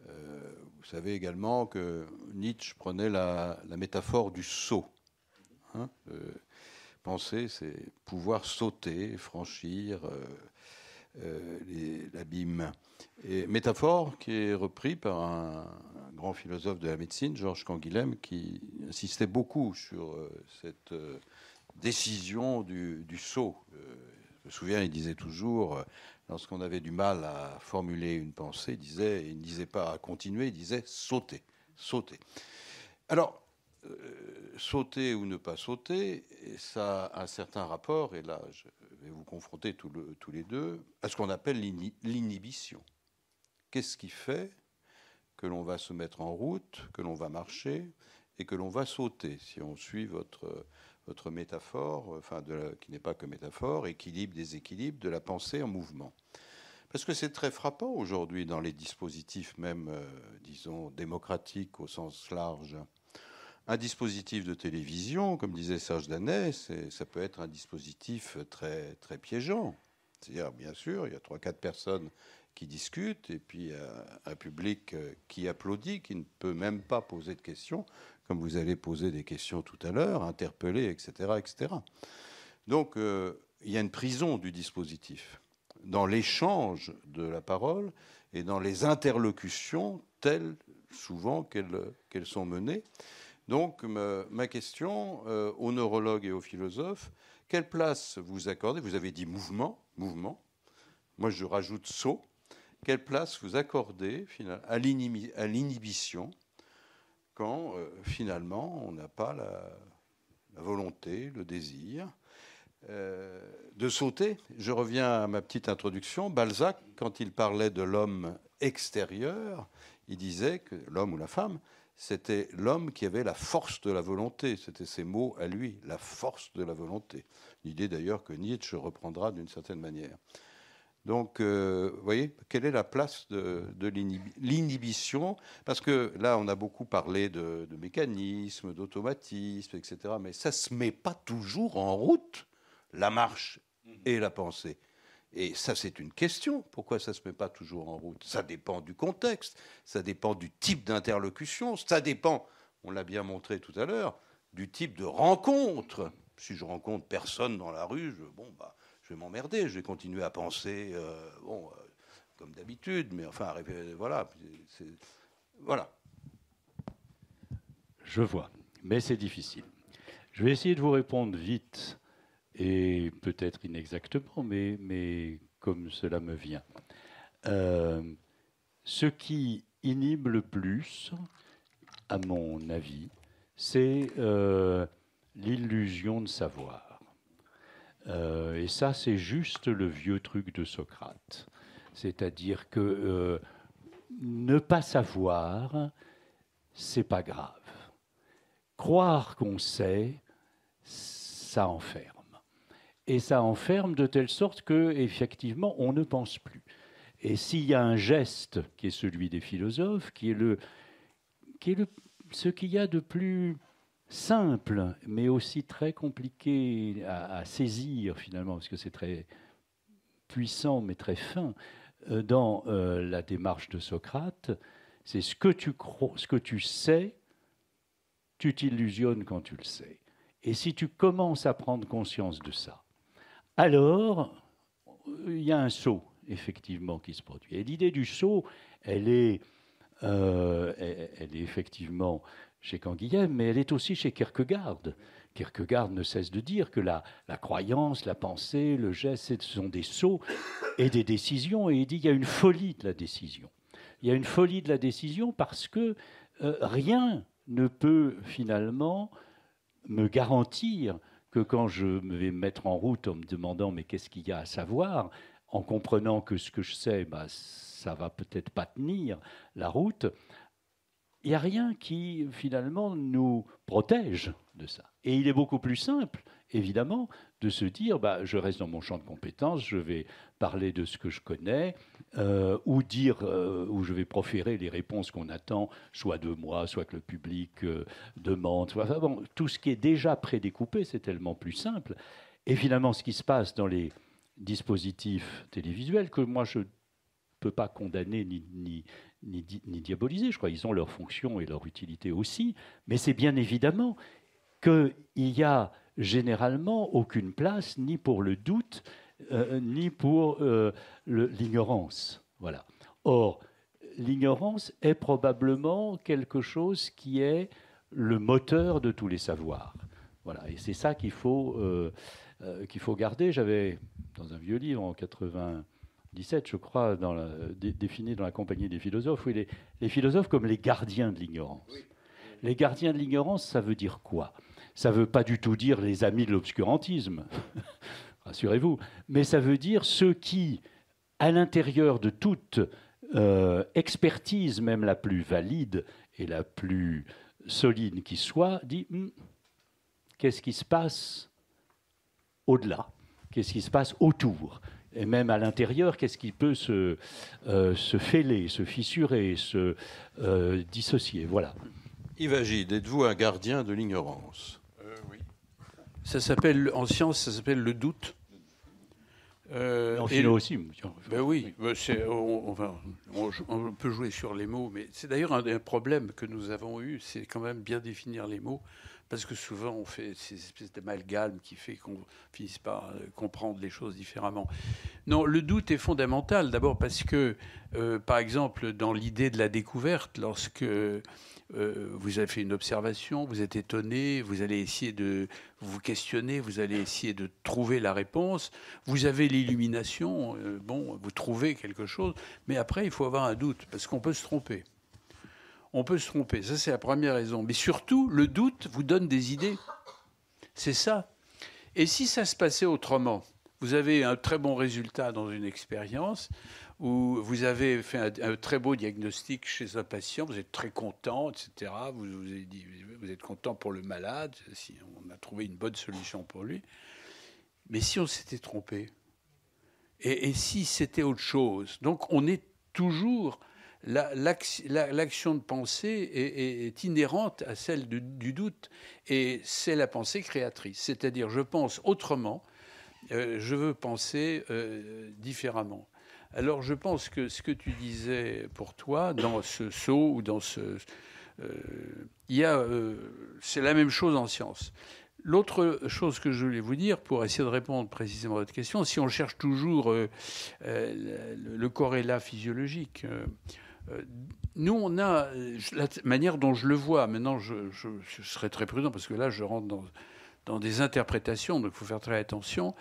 Vous savez également que Nietzsche prenait la métaphore du saut. Hein, penser, c'est pouvoir sauter, franchir l'abîme. Et métaphore qui est repris par un grand philosophe de la médecine, Georges Canguilhem, qui insistait beaucoup sur cette décision du saut. Je me souviens, il disait toujours, lorsqu'on avait du mal à formuler une pensée, il ne disait pas à continuer, il disait sauter, sauter. Alors, sauter ou ne pas sauter, ça a un certain rapport, et là je vais vous confronter tous les deux, à ce qu'on appelle l'inhibition. Qu'est-ce qui fait que l'on va se mettre en route, que l'on va marcher et que l'on va sauter? Si on suit votre métaphore, qui n'est pas que métaphore, équilibre, déséquilibre de la pensée en mouvement. Parce que c'est très frappant aujourd'hui dans les dispositifs même, disons, démocratiques au sens large. Un dispositif de télévision, comme disait Serge Danet, ça peut être un dispositif très, très piégeant. C'est-à-dire, bien sûr, il y a 3-4 personnes qui discutent et puis un public qui applaudit, qui ne peut même pas poser de questions, comme vous allez poser des questions tout à l'heure, interpeller, etc., etc. Donc, il y a une prison du dispositif dans l'échange de la parole et dans les interlocutions telles, souvent, qu'elles sont menées. Donc, ma question aux neurologues et aux philosophes, quelle place vous accordez? Vous avez dit mouvement. Moi, je rajoute saut. Quelle place vous accordez à l'inhibition quand, finalement, on n'a pas la volonté, le désir de sauter? Je reviens à ma petite introduction. Balzac, quand il parlait de l'homme extérieur, il disait que l'homme ou la femme, c'était l'homme qui avait la force de la volonté. C'était ses mots à lui, la force de la volonté. L'idée d'ailleurs que Nietzsche reprendra d'une certaine manière. Donc, vous voyez, quelle est la place de l'inhibition? Parce que là, on a beaucoup parlé de mécanismes, d'automatisme, etc. Mais ça ne se met pas toujours en route, la marche et la pensée. Et ça, c'est une question. Pourquoi ça ne se met pas toujours en route? Ça dépend du contexte, ça dépend du type d'interlocution, ça dépend, on l'a bien montré tout à l'heure, du type de rencontre. Si je rencontre personne dans la rue, je vais m'emmerder, je vais continuer à penser, comme d'habitude, mais enfin, voilà. Voilà. Je vois, mais c'est difficile. Je vais essayer de vous répondre vite, et peut-être inexactement, mais comme cela me vient. Ce qui inhibe le plus, à mon avis, c'est l'illusion de savoir. Et ça, c'est juste le vieux truc de Socrate. C'est-à-dire que ne pas savoir, c'est pas grave. Croire qu'on sait, ça enferme. Et ça enferme de telle sorte que, effectivement, on ne pense plus. Et s'il y a un geste qui est celui des philosophes, qui est ce qu'il y a de plus simple, mais aussi très compliqué à saisir finalement, parce que c'est très puissant, mais très fin, dans la démarche de Socrate, c'est ce que tu sais, tu t'illusionnes quand tu le sais. Et si tu commences à prendre conscience de ça, alors il y a un saut, effectivement, qui se produit. Et l'idée du saut, elle est effectivement chez Canguilhem, mais elle est aussi chez Kierkegaard. Kierkegaard ne cesse de dire que la croyance, la pensée, le geste, ce sont des sauts et des décisions, et il dit qu'il y a une folie de la décision. Il y a une folie de la décision parce que rien ne peut finalement me garantir que quand je me vais me mettre en route en me demandant mais qu'est-ce qu'il y a à savoir, en comprenant que ce que je sais, ça va peut-être pas tenir la route, il n'y a rien qui finalement nous protège de ça. Et il est beaucoup plus simple, évidemment, de se dire je reste dans mon champ de compétences, je vais parler de ce que je connais, ou je vais proférer les réponses qu'on attend, soit de moi, soit que le public demande. Enfin, bon, tout ce qui est déjà prédécoupé, c'est tellement plus simple. Et finalement, ce qui se passe dans les dispositifs télévisuels, que moi je ne peux pas condamner ni diaboliser, je crois qu'ils ont leur fonction et leur utilité aussi, mais c'est bien évidemment qu'il n'y a généralement aucune place ni pour le doute, ni pour l'ignorance. Voilà. Or, l'ignorance est probablement quelque chose qui est le moteur de tous les savoirs. Voilà. Et c'est ça qu'il faut garder. J'avais, dans un vieux livre en 97, je crois, défini dans la Compagnie des philosophes, oui, les philosophes comme les gardiens de l'ignorance. Oui. Les gardiens de l'ignorance, ça veut dire quoi? Ça ne veut pas du tout dire les amis de l'obscurantisme, rassurez-vous, mais ça veut dire ceux qui, à l'intérieur de toute expertise, même la plus valide et la plus solide qui soit, dit qu'est-ce qui se passe au-delà? Qu'est-ce qui se passe autour? Et même à l'intérieur, qu'est-ce qui peut se fêler, se fissurer, se dissocier? Voilà. Yves Agide, êtes-vous un gardien de l'ignorance? Oui. Ça s'appelle, en science, ça s'appelle le doute. En philo aussi. Ben oui, on peut jouer sur les mots, mais c'est d'ailleurs un problème que nous avons eu, c'est quand même bien définir les mots, parce que souvent on fait ces espèces d'amalgame qui fait qu'on finisse par comprendre les choses différemment. Non, le doute est fondamental, d'abord parce que, par exemple, dans l'idée de la découverte, lorsque vous avez fait une observation, vous êtes étonné, vous allez essayer de vous questionner, vous allez essayer de trouver la réponse, vous avez l'illumination, vous trouvez quelque chose, mais après il faut avoir un doute, parce qu'on peut se tromper. On peut se tromper, ça c'est la première raison. Mais surtout, le doute vous donne des idées. C'est ça. Et si ça se passait autrement, vous avez un très bon résultat dans une expérience, où vous avez fait un très beau diagnostic chez un patient, vous êtes très content, etc. Vous êtes content pour le malade, si on a trouvé une bonne solution pour lui. Mais si on s'était trompé, et si c'était autre chose, donc on est toujours... L'action de pensée est inhérente à celle du doute, et c'est la pensée créatrice. C'est-à-dire, je pense autrement, je veux penser différemment. Alors, je pense que ce que tu disais pour toi, dans ce saut ou dans ce... c'est la même chose en science. L'autre chose que je voulais vous dire, pour essayer de répondre précisément à votre question, si on cherche toujours le corrélat physiologique... nous, on a la manière dont je le vois. Maintenant, je serai très prudent parce que là, je rentre dans des interprétations, donc il faut faire très attention.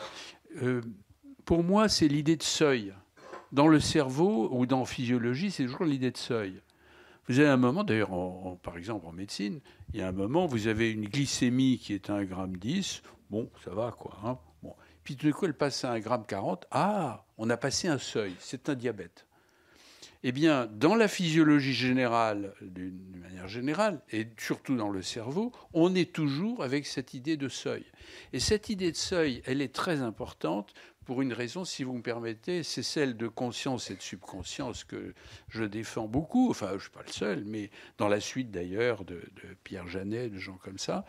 Pour moi, c'est l'idée de seuil. Dans le cerveau ou dans la physiologie, c'est toujours l'idée de seuil. Vous avez un moment, d'ailleurs, par exemple en médecine, il y a un moment, vous avez une glycémie qui est à 1,10 g. Bon, ça va, quoi. Hein, bon. Puis tout d'un coup, elle passe à 1,40 g. Ah, on a passé un seuil. C'est un diabète. Eh bien, dans la physiologie générale, d'une manière générale, et surtout dans le cerveau, on est toujours avec cette idée de seuil. Et cette idée de seuil, elle est très importante pour une raison, si vous me permettez, c'est celle de conscience et de subconscience que je défends beaucoup. Enfin, je ne suis pas le seul, mais dans la suite d'ailleurs de Pierre Janet, de gens comme ça.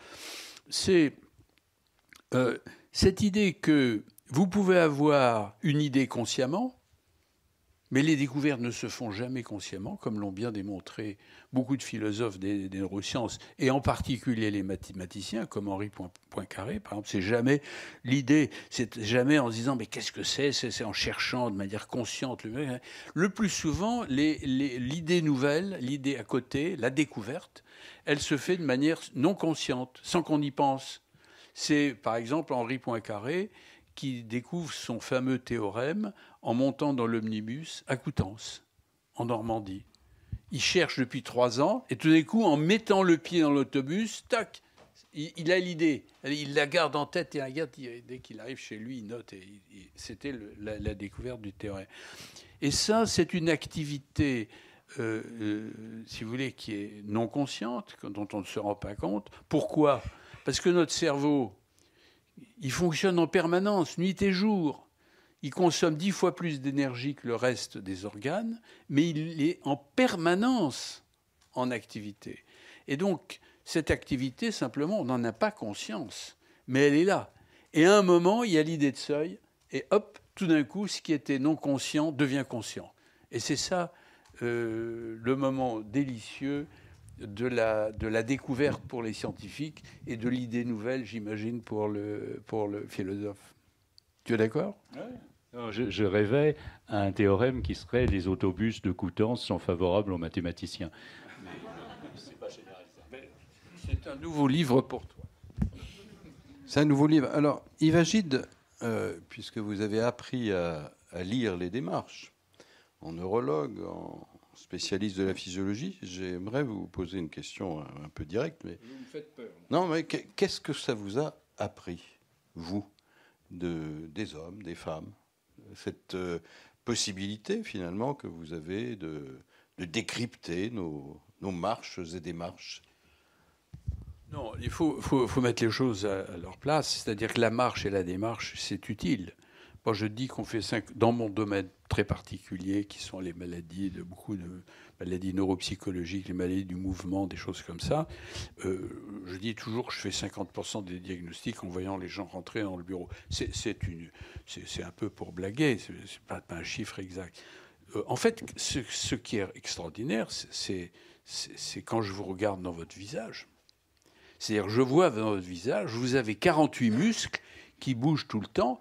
C'est cette idée que vous pouvez avoir une idée consciemment, mais les découvertes ne se font jamais consciemment, comme l'ont bien démontré beaucoup de philosophes des neurosciences, et en particulier les mathématiciens, comme Henri Poincaré, par exemple. C'est jamais l'idée, c'est jamais en se disant « mais qu'est-ce que c'est ?» C'est en cherchant de manière consciente. Le plus souvent, l'idée nouvelle, l'idée à côté, la découverte, elle se fait de manière non consciente, sans qu'on y pense. C'est par exemple Henri Poincaré qui découvre son fameux théorème en montant dans l'omnibus à Coutances, en Normandie. Il cherche depuis 3 ans, et tout d'un coup, en mettant le pied dans l'autobus, tac, il a l'idée. Il la garde en tête et la garde. Dès qu'il arrive chez lui, il note. C'était la découverte du théorème. Et ça, c'est une activité, si vous voulez, qui est non consciente, dont on ne se rend pas compte. Pourquoi ? Parce que notre cerveau, il fonctionne en permanence, nuit et jour. Il consomme 10 fois plus d'énergie que le reste des organes, mais il est en permanence en activité. Et donc, cette activité, simplement, on n'en a pas conscience, mais elle est là. Et à un moment, il y a l'idée de seuil, et hop, tout d'un coup, ce qui était non conscient devient conscient. Et c'est ça le moment délicieux de la découverte pour les scientifiques et de l'idée nouvelle, j'imagine, pour le philosophe. Tu es d'accord ? Oui. Je rêvais à un théorème qui serait les autobus de Coutances sont favorables aux mathématiciens. Mais c'est pas général, ça. C'est un nouveau livre pour toi. C'est un nouveau livre. Alors, Yves Agide, puisque vous avez appris à lire les démarches, en neurologue, en spécialiste de la physiologie, j'aimerais vous poser une question un peu directe. Mais... Vous me faites peur. Non, mais qu'est-ce que ça vous a appris, vous, des hommes, des femmes, cette possibilité, finalement, que vous avez de décrypter nos marches et démarches? Non, il faut mettre les choses à leur place. C'est-à-dire que la marche et la démarche, c'est utile. Moi, je dis qu'on fait dans mon domaine très particulier, qui sont les maladies, beaucoup de maladies neuropsychologiques, les maladies du mouvement, des choses comme ça. Je dis toujours que je fais 50% des diagnostics en voyant les gens rentrer dans le bureau. C'est un peu pour blaguer, c'est pas un chiffre exact. En fait, ce qui est extraordinaire, c'est quand je vous regarde dans votre visage. C'est-à-dire, je vois dans votre visage, vous avez 48 muscles qui bougent tout le temps,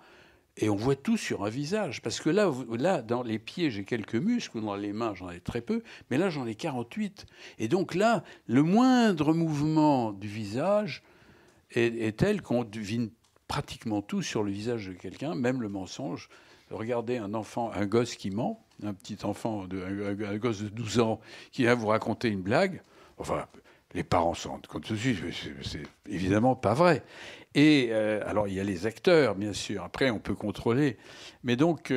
et on voit tout sur un visage. Parce que là, dans les pieds, j'ai quelques muscles, dans les mains, j'en ai très peu, mais là, j'en ai 48. Et donc là, le moindre mouvement du visage est tel qu'on devine pratiquement tout sur le visage de quelqu'un, même le mensonge. Regardez un enfant, un gosse qui ment, un petit enfant, un gosse de 12 ans qui vient vous raconter une blague. Enfin, les parents s'en rendent compte tout de suite, c'est évidemment pas vrai. Et alors, il y a les acteurs, bien sûr. Après, on peut contrôler. Mais donc,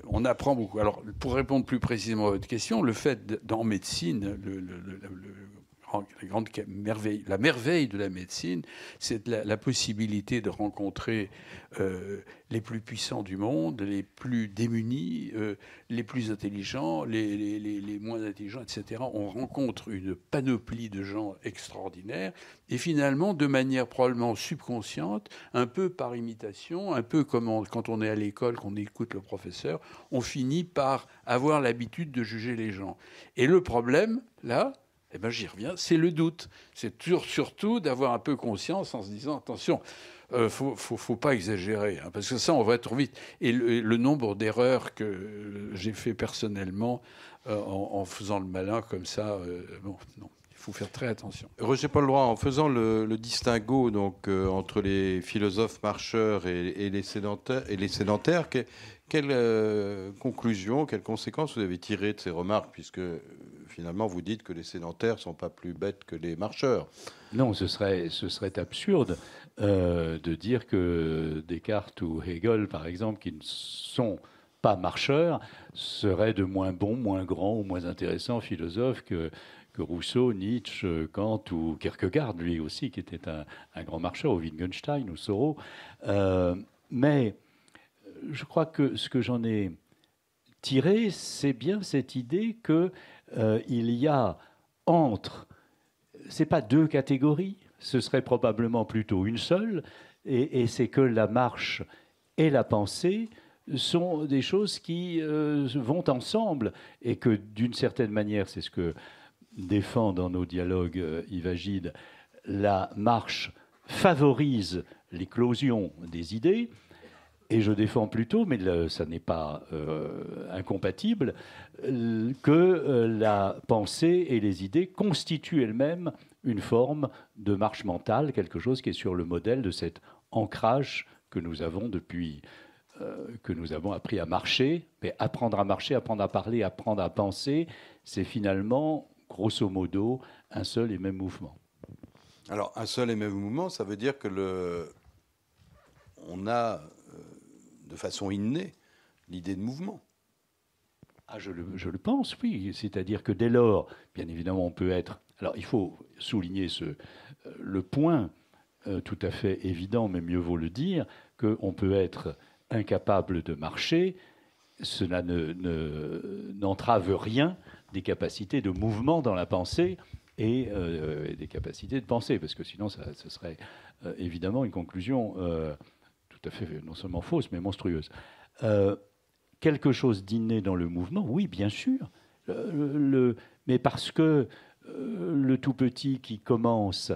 on apprend beaucoup. Alors, pour répondre plus précisément à votre question, le fait en médecine, la merveille de la médecine, c'est la possibilité de rencontrer les plus puissants du monde, les plus démunis, les plus intelligents, les moins intelligents, etc. On rencontre une panoplie de gens extraordinaires et finalement, de manière probablement subconsciente, un peu par imitation, un peu comme quand on est à l'école, qu'on écoute le professeur, on finit par avoir l'habitude de juger les gens. Et le problème, là, eh ben, j'y reviens, c'est le doute. C'est surtout d'avoir un peu conscience en se disant, attention, faut pas exagérer, hein, parce que ça, on va trop vite. Et le nombre d'erreurs que j'ai fait personnellement en faisant le malin comme ça, bon, non. Il faut faire très attention. Roger-Paul Droit, en faisant le distinguo donc, entre les philosophes marcheurs et les sédentaires, quelle conclusion, quelles conséquences vous avez tirées de ces remarques, puisque finalement vous dites que les sédentaires ne sont pas plus bêtes que les marcheurs? Non, ce serait absurde de dire que Descartes ou Hegel, par exemple, qui ne sont pas marcheurs, seraient de moins bons, moins grands ou moins intéressants philosophes que Rousseau, Nietzsche, Kant ou Kierkegaard, lui aussi, qui était un grand marcheur, ou Wittgenstein, ou Thoreau. Mais je crois que ce que j'en ai tiré, c'est bien cette idée qu'il y a entre... C'est pas deux catégories, ce serait probablement plutôt une seule, et c'est que la marche et la pensée sont des choses qui vont ensemble, et que d'une certaine manière, c'est ce que défend dans nos dialogues Yves Agide, la marche favorise l'éclosion des idées, et je défends plutôt, mais ça n'est pas incompatible, que la pensée et les idées constituent elles-mêmes une forme de marche mentale, quelque chose qui est sur le modèle de cet ancrage que nous avons depuis, que nous avons appris à marcher. Mais apprendre à marcher, apprendre à parler, apprendre à penser, c'est finalement, grosso modo, un seul et même mouvement. Alors, un seul et même mouvement, ça veut dire que on a, de façon innée, l'idée de mouvement. Ah, je le pense, oui. C'est-à-dire que dès lors, bien évidemment, on peut être... Alors, il faut souligner le point tout à fait évident, mais mieux vaut le dire, qu'on peut être incapable de marcher. Cela n'entrave rien des capacités de mouvement dans la pensée et des capacités de penser, parce que sinon, ce serait évidemment une conclusion tout à fait non seulement fausse, mais monstrueuse. Quelque chose d'inné dans le mouvement, oui, bien sûr, mais parce que le tout petit qui commence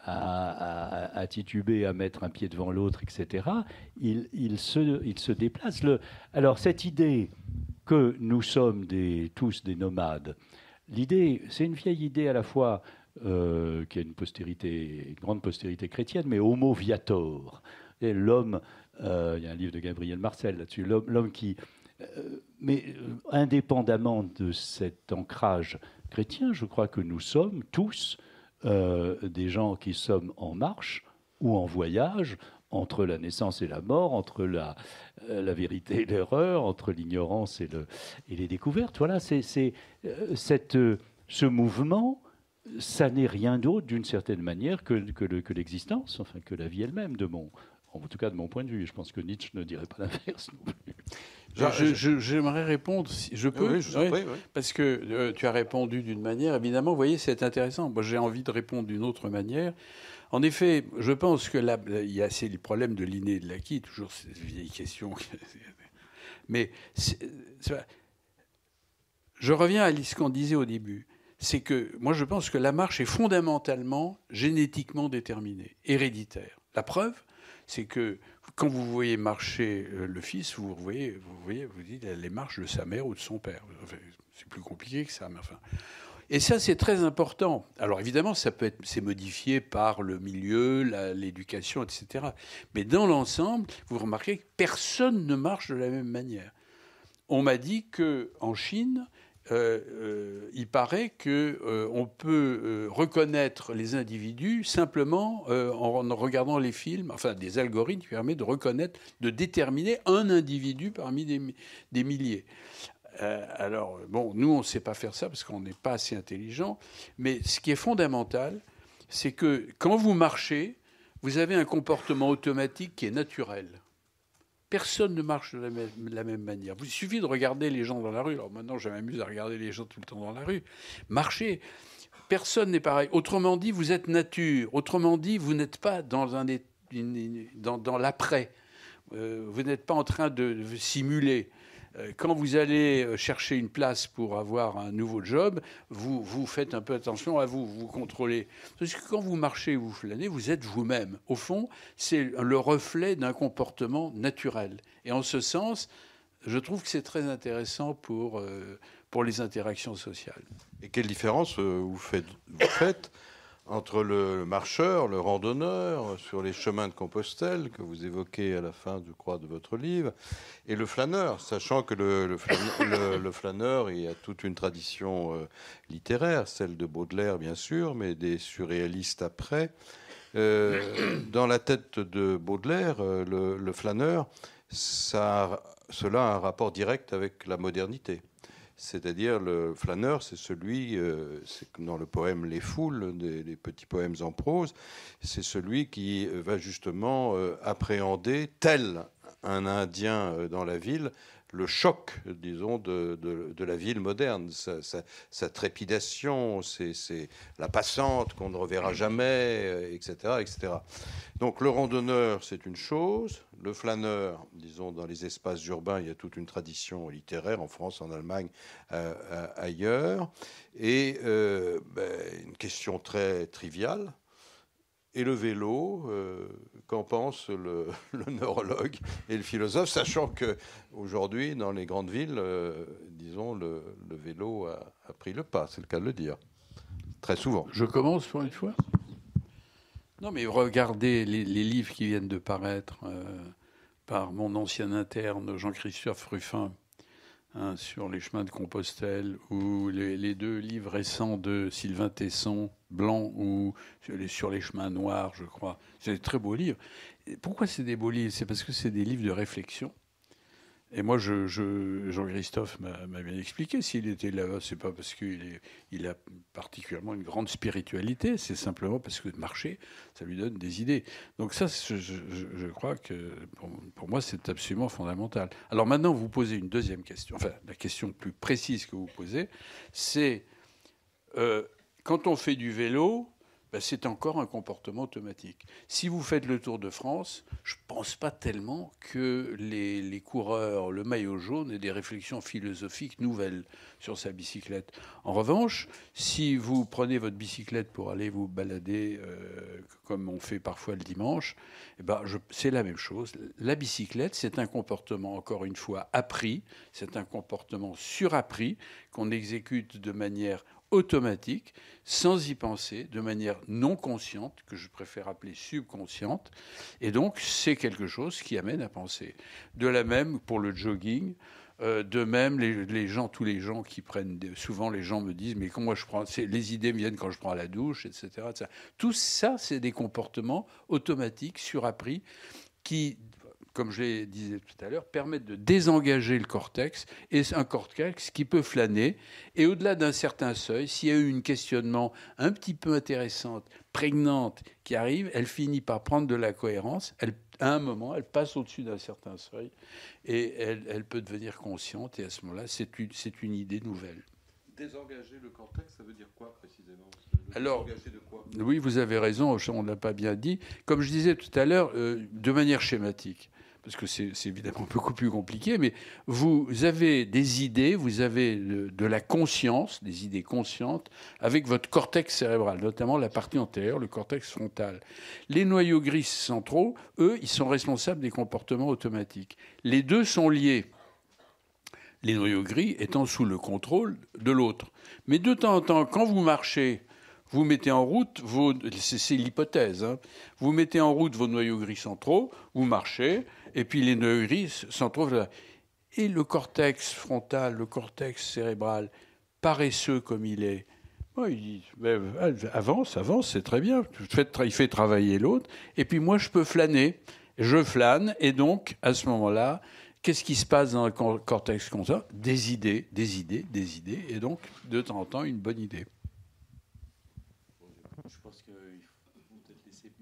à tituber, à mettre un pied devant l'autre, etc., il se déplace. Alors, cette idée que nous sommes tous des nomades, l'idée, c'est une vieille idée à la fois qui a une grande postérité chrétienne, mais homo viator. Et l'homme, il y a un livre de Gabriel Marcel là-dessus, l'homme qui... mais indépendamment de cet ancrage chrétien, je crois que nous sommes tous des gens qui sommes en marche ou en voyage entre la naissance et la mort, entre la vérité et l'erreur, entre l'ignorance et les découvertes. Voilà, ce mouvement, ça n'est rien d'autre d'une certaine manière que l'existence, enfin que la vie elle-même, en tout cas de mon point de vue. Je pense que Nietzsche ne dirait pas l'inverse non plus. J'aimerais répondre, si je peux, oui, je vous en prie, oui. Parce que tu as répondu d'une manière, évidemment, vous voyez, c'est intéressant. Moi, j'ai envie de répondre d'une autre manière. En effet, je pense que il y a c'est le problème de l'inné et de l'acquis, toujours cette vieille question. Mais je reviens à ce qu'on disait au début. C'est que moi, je pense que la marche est fondamentalement génétiquement déterminée, héréditaire. La preuve, c'est que quand vous voyez marcher le fils, vous dites les marches de sa mère ou de son père. Enfin, c'est plus compliqué que ça, mais enfin. Et ça, c'est très important. Alors évidemment, c'est modifié par le milieu, l'éducation, etc. Mais dans l'ensemble, vous remarquez que personne ne marche de la même manière. On m'a dit qu'en Chine, il paraît qu'on peut reconnaître les individus simplement en regardant les films, enfin des algorithmes qui permettent de reconnaître, de déterminer un individu parmi des milliers. Alors, bon, nous, on ne sait pas faire ça parce qu'on n'est pas assez intelligent, mais ce qui est fondamental, c'est que quand vous marchez, vous avez un comportement automatique qui est naturel. Personne ne marche de la même manière. Il suffit de regarder les gens dans la rue. Alors maintenant, je m'amuse à regarder les gens tout le temps dans la rue. Marcher. Personne n'est pareil. Autrement dit, vous êtes nature. Autrement dit, vous n'êtes pas dans l'après. Vous n'êtes pas en train de simuler. Quand vous allez chercher une place pour avoir un nouveau job, vous faites un peu attention à vous, vous contrôlez. Parce que quand vous marchez, vous flânez, vous êtes vous-même. Au fond, c'est le reflet d'un comportement naturel. Et en ce sens, je trouve que c'est très intéressant pour les interactions sociales. Et quelle différence vous faites entre le marcheur, le randonneur, sur les chemins de Compostelle, que vous évoquez à la fin, je crois, de votre livre, et le flâneur, sachant que le flâneur, il y a toute une tradition littéraire, celle de Baudelaire, bien sûr, mais des surréalistes après. Dans la tête de Baudelaire, le flâneur, cela a un rapport direct avec la modernité. C'est-à-dire, le flâneur, c'est celui, c'est dans le poème Les Foules, les petits poèmes en prose, c'est celui qui va justement appréhender, tel un Indien dans la ville, le choc, disons, de la ville moderne, sa trépidation, c'est la passante qu'on ne reverra jamais, etc., etc. Donc le randonneur, c'est une chose. Le flâneur, disons, dans les espaces urbains, il y a toute une tradition littéraire, en France, en Allemagne, ailleurs. Et une question très triviale. Et le vélo, qu'en pense le neurologue et le philosophe, sachant qu'aujourd'hui, dans les grandes villes, disons, le vélo a pris le pas, c'est le cas de le dire. très souvent. Je commence pour une fois. Non, mais regardez les livres qui viennent de paraître par mon ancien interne Jean-Christophe Ruffin, hein, sur les chemins de Compostelle, ou les 2 livres récents de Sylvain Tesson, Blanc, ou sur les chemins noirs, je crois. C'est des très beaux livres. Et pourquoi c'est des beaux livres? C'est parce que c'est des livres de réflexion. Et moi, Jean-Christophe m'a bien expliqué. S'il était là, c'est pas parce qu'il a particulièrement une grande spiritualité, c'est simplement parce que marcher, ça lui donne des idées. Donc ça, je crois que pour moi, c'est absolument fondamental. Alors maintenant, vous posez une deuxième question. Enfin, la question plus précise que vous posez, c'est quand on fait du vélo, ben, c'est encore un comportement automatique. Si vous faites le Tour de France, je ne pense pas tellement que les coureurs, le maillot jaune, aient des réflexions philosophiques nouvelles sur sa bicyclette. En revanche, si vous prenez votre bicyclette pour aller vous balader, comme on fait parfois le dimanche, eh ben, c'est la même chose. La bicyclette, c'est un comportement, encore une fois, appris, c'est un comportement surappris qu'on exécute de manière automatique, sans y penser, de manière non consciente, que je préfère appeler subconsciente. Et donc, c'est quelque chose qui amène à penser. De la même pour le jogging. De même, tous les gens qui prennent... Souvent, les gens me disent, mais quand moi je prends... Les idées me viennent quand je prends la douche, etc. etc. Tout ça, c'est des comportements automatiques, surappris, qui, comme je l'ai dit tout à l'heure, permettent de désengager le cortex, et un cortex qui peut flâner. Et au-delà d'un certain seuil, s'il y a eu un questionnement un petit peu intéressante, prégnante, qui arrive, elle finit par prendre de la cohérence. À un moment, elle passe au-dessus d'un certain seuil, et elle peut devenir consciente. Et à ce moment-là, c'est une idée nouvelle. Désengager le cortex, ça veut dire quoi précisément? Alors, désengager de quoi? Oui, vous avez raison, on ne l'a pas bien dit. Comme je disais tout à l'heure, de manière schématique, parce que c'est évidemment beaucoup plus compliqué, mais vous avez des idées, vous avez de la conscience, des idées conscientes, avec votre cortex cérébral, notamment la partie antérieure, le cortex frontal. Les noyaux gris centraux, eux, ils sont responsables des comportements automatiques. Les deux sont liés. Les noyaux gris étant sous le contrôle de l'autre. Mais de temps en temps, quand vous marchez, vous mettez en route c'est l'hypothèse, hein, vous mettez en route vos noyaux gris centraux, vous marchez, et puis les noyaux gris centraux, et le cortex frontal, le cortex cérébral, paresseux comme il est, il dit, avance, c'est très bien, il fait travailler l'autre, et puis moi je peux flâner, je flâne, et donc à ce moment-là, qu'est-ce qui se passe dans le cortex comme ça? Des idées, et donc de temps en temps une bonne idée. Je pense qu'il faut peut-être laisser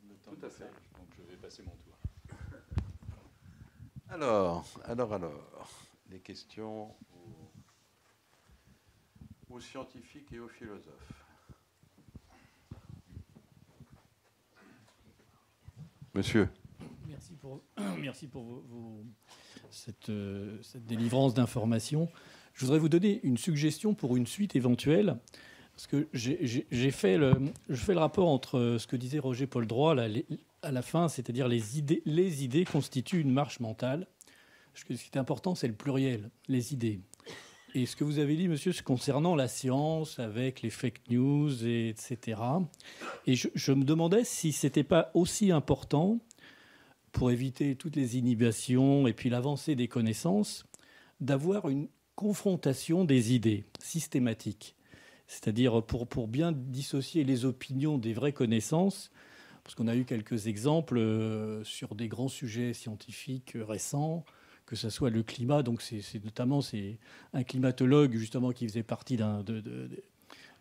le temps de faire, donc je vais passer mon tour. Alors, les questions aux scientifiques et aux philosophes. Monsieur. Merci pour cette délivrance d'informations. Je voudrais vous donner une suggestion pour une suite éventuelle. Parce que je fais le rapport entre ce que disait Roger Paul Droit à la fin, c'est-à-dire les idées constituent une marche mentale. Ce qui est important, c'est le pluriel, les idées. Et ce que vous avez dit, monsieur, c'est concernant la science, avec les fake news, etc. Et je me demandais si ce n'était pas aussi important, pour éviter toutes les inhibitions et puis l'avancée des connaissances, d'avoir une confrontation des idées systématique. C'est-à-dire pour bien dissocier les opinions des vraies connaissances, parce qu'on a eu quelques exemples sur des grands sujets scientifiques récents, que ce soit le climat, donc c'est un climatologue justement qui faisait partie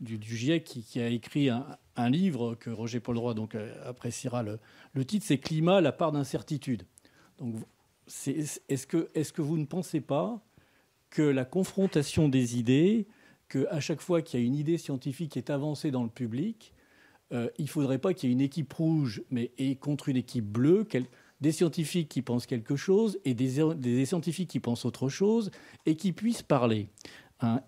du GIEC qui a écrit un livre que Roger Paul Droit donc appréciera. Le titre, c'est Climat, la part d'incertitude. Donc, est-ce que vous ne pensez pas que la confrontation des idées, qu'à chaque fois qu'il y a une idée scientifique qui est avancée dans le public, il ne faudrait pas qu'il y ait une équipe rouge et contre une équipe bleue, des scientifiques qui pensent quelque chose et des scientifiques qui pensent autre chose et qui puissent parler.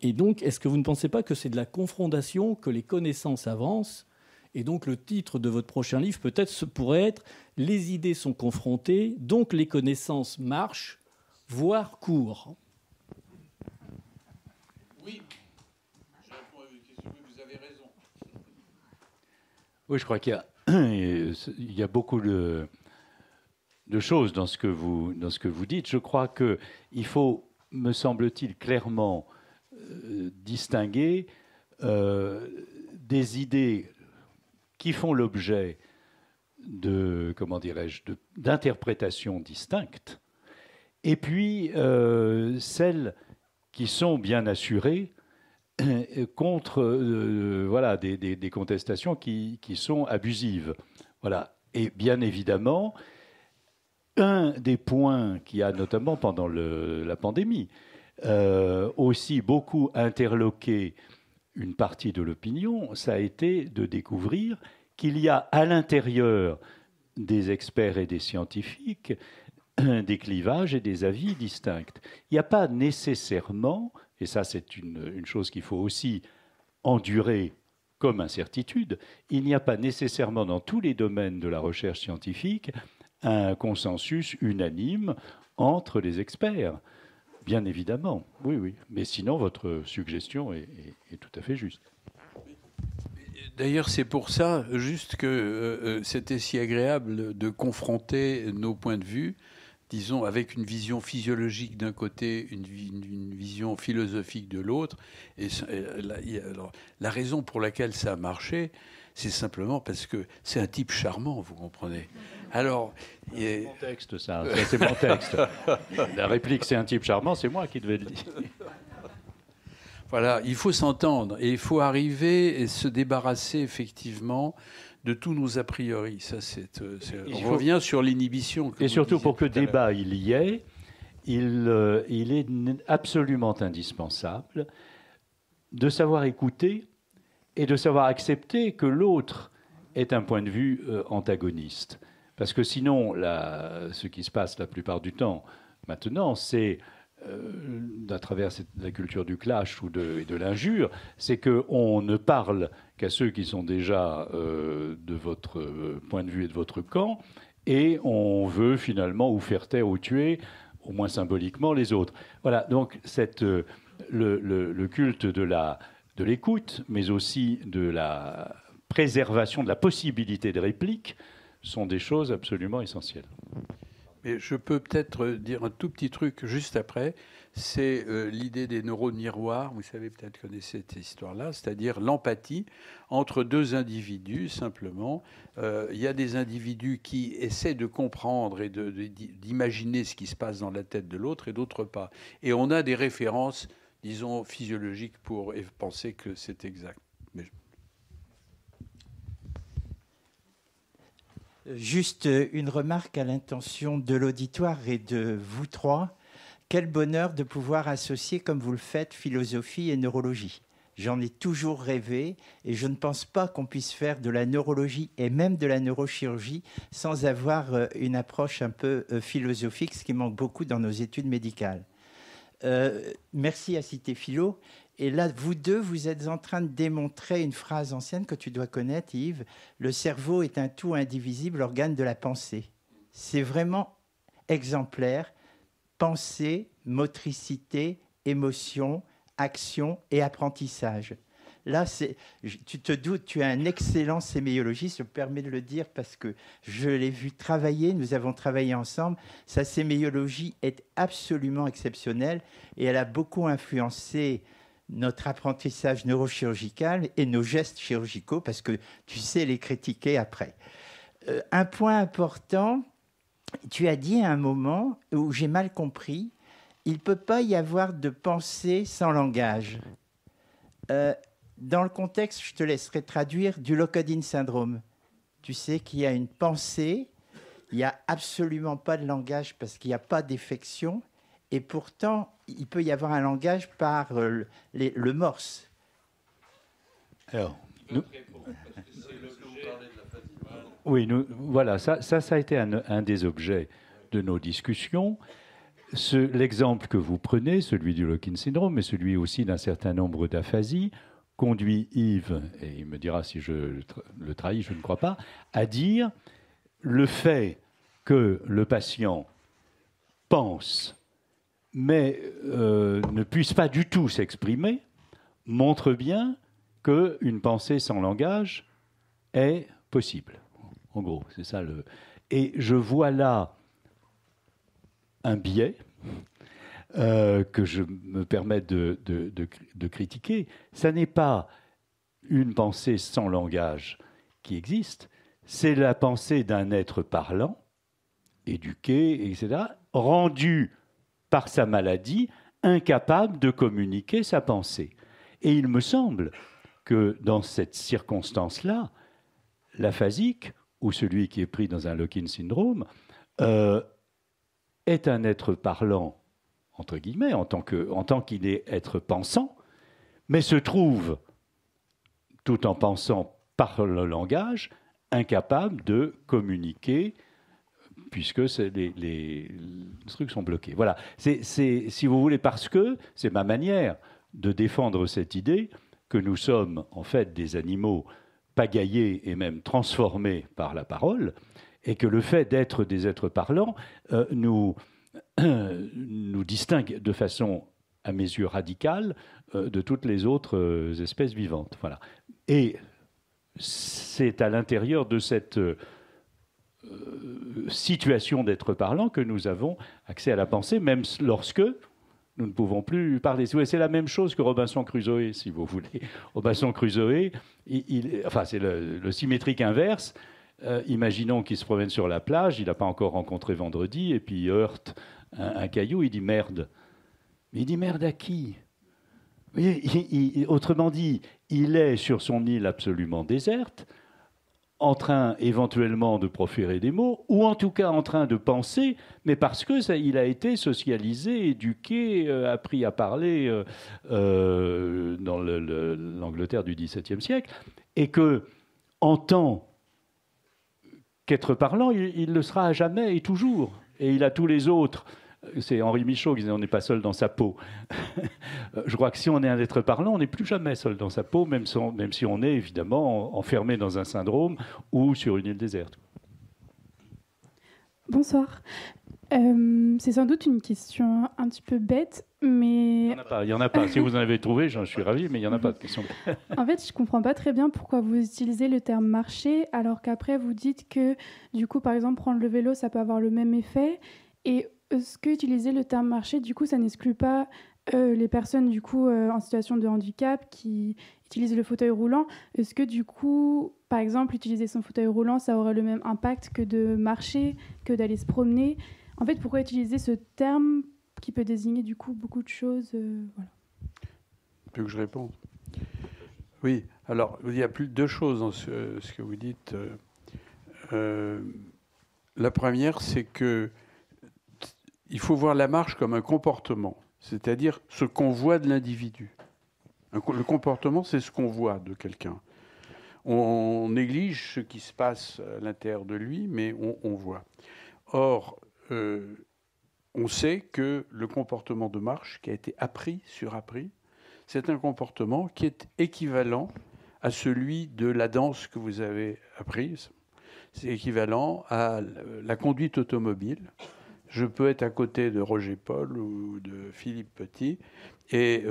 Et donc, est-ce que vous ne pensez pas que c'est de la confrontation que les connaissances avancent? Et donc, le titre de votre prochain livre, peut-être, pourrait être « Les idées sont confrontées, donc les connaissances marchent, voire courent ». Oui, je réponds à votre question, vous avez raison. Oui, je crois il y a beaucoup de choses dans ce que vous dites. Je crois qu'il faut, me semble-t-il, clairement distinguer des idées qui font l'objet d'interprétations distinctes, et puis celles qui sont bien assurées contre des contestations qui sont abusives. Voilà. Et bien évidemment, un des points qui a notamment pendant la pandémie aussi beaucoup interloqué une partie de l'opinion, ça a été de découvrir qu'il y a à l'intérieur des experts et des scientifiques des clivages et des avis distincts. Il n'y a pas nécessairement, et ça c'est une chose qu'il faut aussi endurer comme incertitude, il n'y a pas nécessairement dans tous les domaines de la recherche scientifique un consensus unanime entre les experts. Bien évidemment, oui, oui. Mais sinon, votre suggestion est tout à fait juste. D'ailleurs, c'est pour ça, juste que c'était si agréable de confronter nos points de vue, disons, avec une vision physiologique d'un côté, une vision philosophique de l'autre. Et alors, la raison pour laquelle ça a marché, c'est simplement parce que c'est un type charmant, vous comprenez. Alors, c'est mon texte, ça c'est mon texte. La réplique, c'est un type charmant, c'est moi qui devais le dire. Voilà, il faut s'entendre et il faut arriver et se débarrasser effectivement de tous nos a priori. Ça, on revient sur l'inhibition. Et surtout pour que le débat il y ait, il est absolument indispensable de savoir écouter et de savoir accepter que l'autre ait un point de vue antagoniste. Parce que sinon, ce qui se passe la plupart du temps maintenant, c'est, à travers la culture du clash et de l'injure, c'est qu'on ne parle qu'à ceux qui sont déjà de votre point de vue et de votre camp, et on veut finalement ou faire taire ou tuer, au moins symboliquement, les autres. Voilà, donc le culte de l'écoute, mais aussi de la préservation de la possibilité de réplique, sont des choses absolument essentielles. Mais je peux peut-être dire un tout petit truc juste après. C'est l'idée des neurones miroirs. Vous savez, peut-être connaissez cette histoire-là, c'est-à-dire l'empathie entre deux individus, simplement. Il y a des individus qui essaient de comprendre et d'imaginer ce qui se passe dans la tête de l'autre et d'autres pas. Et on a des références, disons, physiologiques pour penser que c'est exact. Juste une remarque à l'intention de l'auditoire et de vous trois. Quel bonheur de pouvoir associer, comme vous le faites, philosophie et neurologie. J'en ai toujours rêvé et je ne pense pas qu'on puisse faire de la neurologie et même de la neurochirurgie sans avoir une approche un peu philosophique, ce qui manque beaucoup dans nos études médicales. Merci à Cité Philo. Et là, vous deux, vous êtes en train de démontrer une phrase ancienne que tu dois connaître, Yves. Le cerveau est un tout indivisible, organe de la pensée. C'est vraiment exemplaire. Pensée, motricité, émotion, action et apprentissage. Là, tu te doutes, tu es un excellent sémiologiste, je me permets de le dire parce que je l'ai vu travailler, nous avons travaillé ensemble. Sa sémiologie est absolument exceptionnelle et elle a beaucoup influencé notre apprentissage neurochirurgical et nos gestes chirurgicaux, parce que tu sais les critiquer après. Un point important, tu as dit à un moment où j'ai mal compris, il ne peut pas y avoir de pensée sans langage. Dans le contexte, je te laisserai traduire du Locodin syndrome. Tu sais qu'il y a une pensée, il n'y a absolument pas de langage parce qu'il n'y a pas d'effection, et pourtant, il peut y avoir un langage par le morse. Alors, voilà, ça a été un des objets de nos discussions. L'exemple que vous prenez, celui du Locodin syndrome, mais celui aussi d'un certain nombre d'aphasies, conduit Yves, et il me dira si je le trahis, je ne crois pas, à dire le fait que le patient pense mais ne puisse pas du tout s'exprimer, montre bien qu'une pensée sans langage est possible. En gros, c'est ça le... Et je vois là un biais que je me permets de critiquer. Ça n'est pas une pensée sans langage qui existe, c'est la pensée d'un être parlant, éduqué, etc., rendu par sa maladie incapable de communiquer sa pensée. Et il me semble que dans cette circonstance-là, l'aphasique, ou celui qui est pris dans un lock-in syndrome, est un être parlant, entre guillemets, en tant qu'il est être pensant, mais se trouve, tout en pensant par le langage, incapable de communiquer, puisque les trucs sont bloqués. Voilà. C'est, si vous voulez, parce que c'est ma manière de défendre cette idée que nous sommes en fait des animaux pagaillés et même transformés par la parole, et que le fait d'être des êtres parlants nous distingue de façon, à mes yeux, radicale de toutes les autres espèces vivantes. Voilà. Et c'est à l'intérieur de cette situation d'être parlant que nous avons accès à la pensée, même lorsque nous ne pouvons plus parler. C'est la même chose que Robinson Crusoe, si vous voulez. Robinson Crusoe, enfin, c'est le symétrique inverse. Imaginons qu'il se promène sur la plage, il n'a pas encore rencontré Vendredi, et puis il heurte un caillou, il dit merde. Mais il dit merde à qui ? Autrement dit, il est sur son île absolument déserte, en train éventuellement de proférer des mots, ou en tout cas en train de penser, mais parce que il a été socialisé, éduqué, appris à parler dans l'Angleterre du XVIIe siècle, et que, en tant qu'être parlant, il le sera à jamais et toujours. Et il a tous les autres. C'est Henri Michaud qui disait « on n'est pas seul dans sa peau ». Je crois que si on est un être parlant, on n'est plus jamais seul dans sa peau, même si on est évidemment enfermé dans un syndrome ou sur une île déserte. Bonsoir. C'est sans doute une question un petit peu bête, mais... Il n'y en a pas. Si vous en avez trouvé, j'en suis ravi, mais il n'y en a pas de question bête. En fait, je ne comprends pas très bien pourquoi vous utilisez le terme « marcher », alors qu'après, vous dites que, du coup, par exemple, prendre le vélo, ça peut avoir le même effet. Et est-ce que utiliser le terme « marcher », du coup, ça n'exclut pas les personnes, du coup, en situation de handicap qui utilisent le fauteuil roulant? Est-ce que, du coup, par exemple, utiliser son fauteuil roulant, ça aurait le même impact que de marcher, que d'aller se promener? En fait, pourquoi utiliser ce terme qui peut désigner du coup beaucoup de choses voilà. Plus que je réponde. Oui, alors il y a deux choses dans ce que vous dites. La première, c'est que il faut voir la marche comme un comportement, c'est-à-dire ce qu'on voit de l'individu. Le comportement, c'est ce qu'on voit de quelqu'un. On néglige ce qui se passe à l'intérieur de lui, mais on voit. Or, on sait que le comportement de marche qui a été appris, surappris, c'est un comportement qui est équivalent à celui de la danse que vous avez apprise. C'est équivalent à la conduite automobile. Je peux être à côté de Roger Paul ou de Philippe Petit et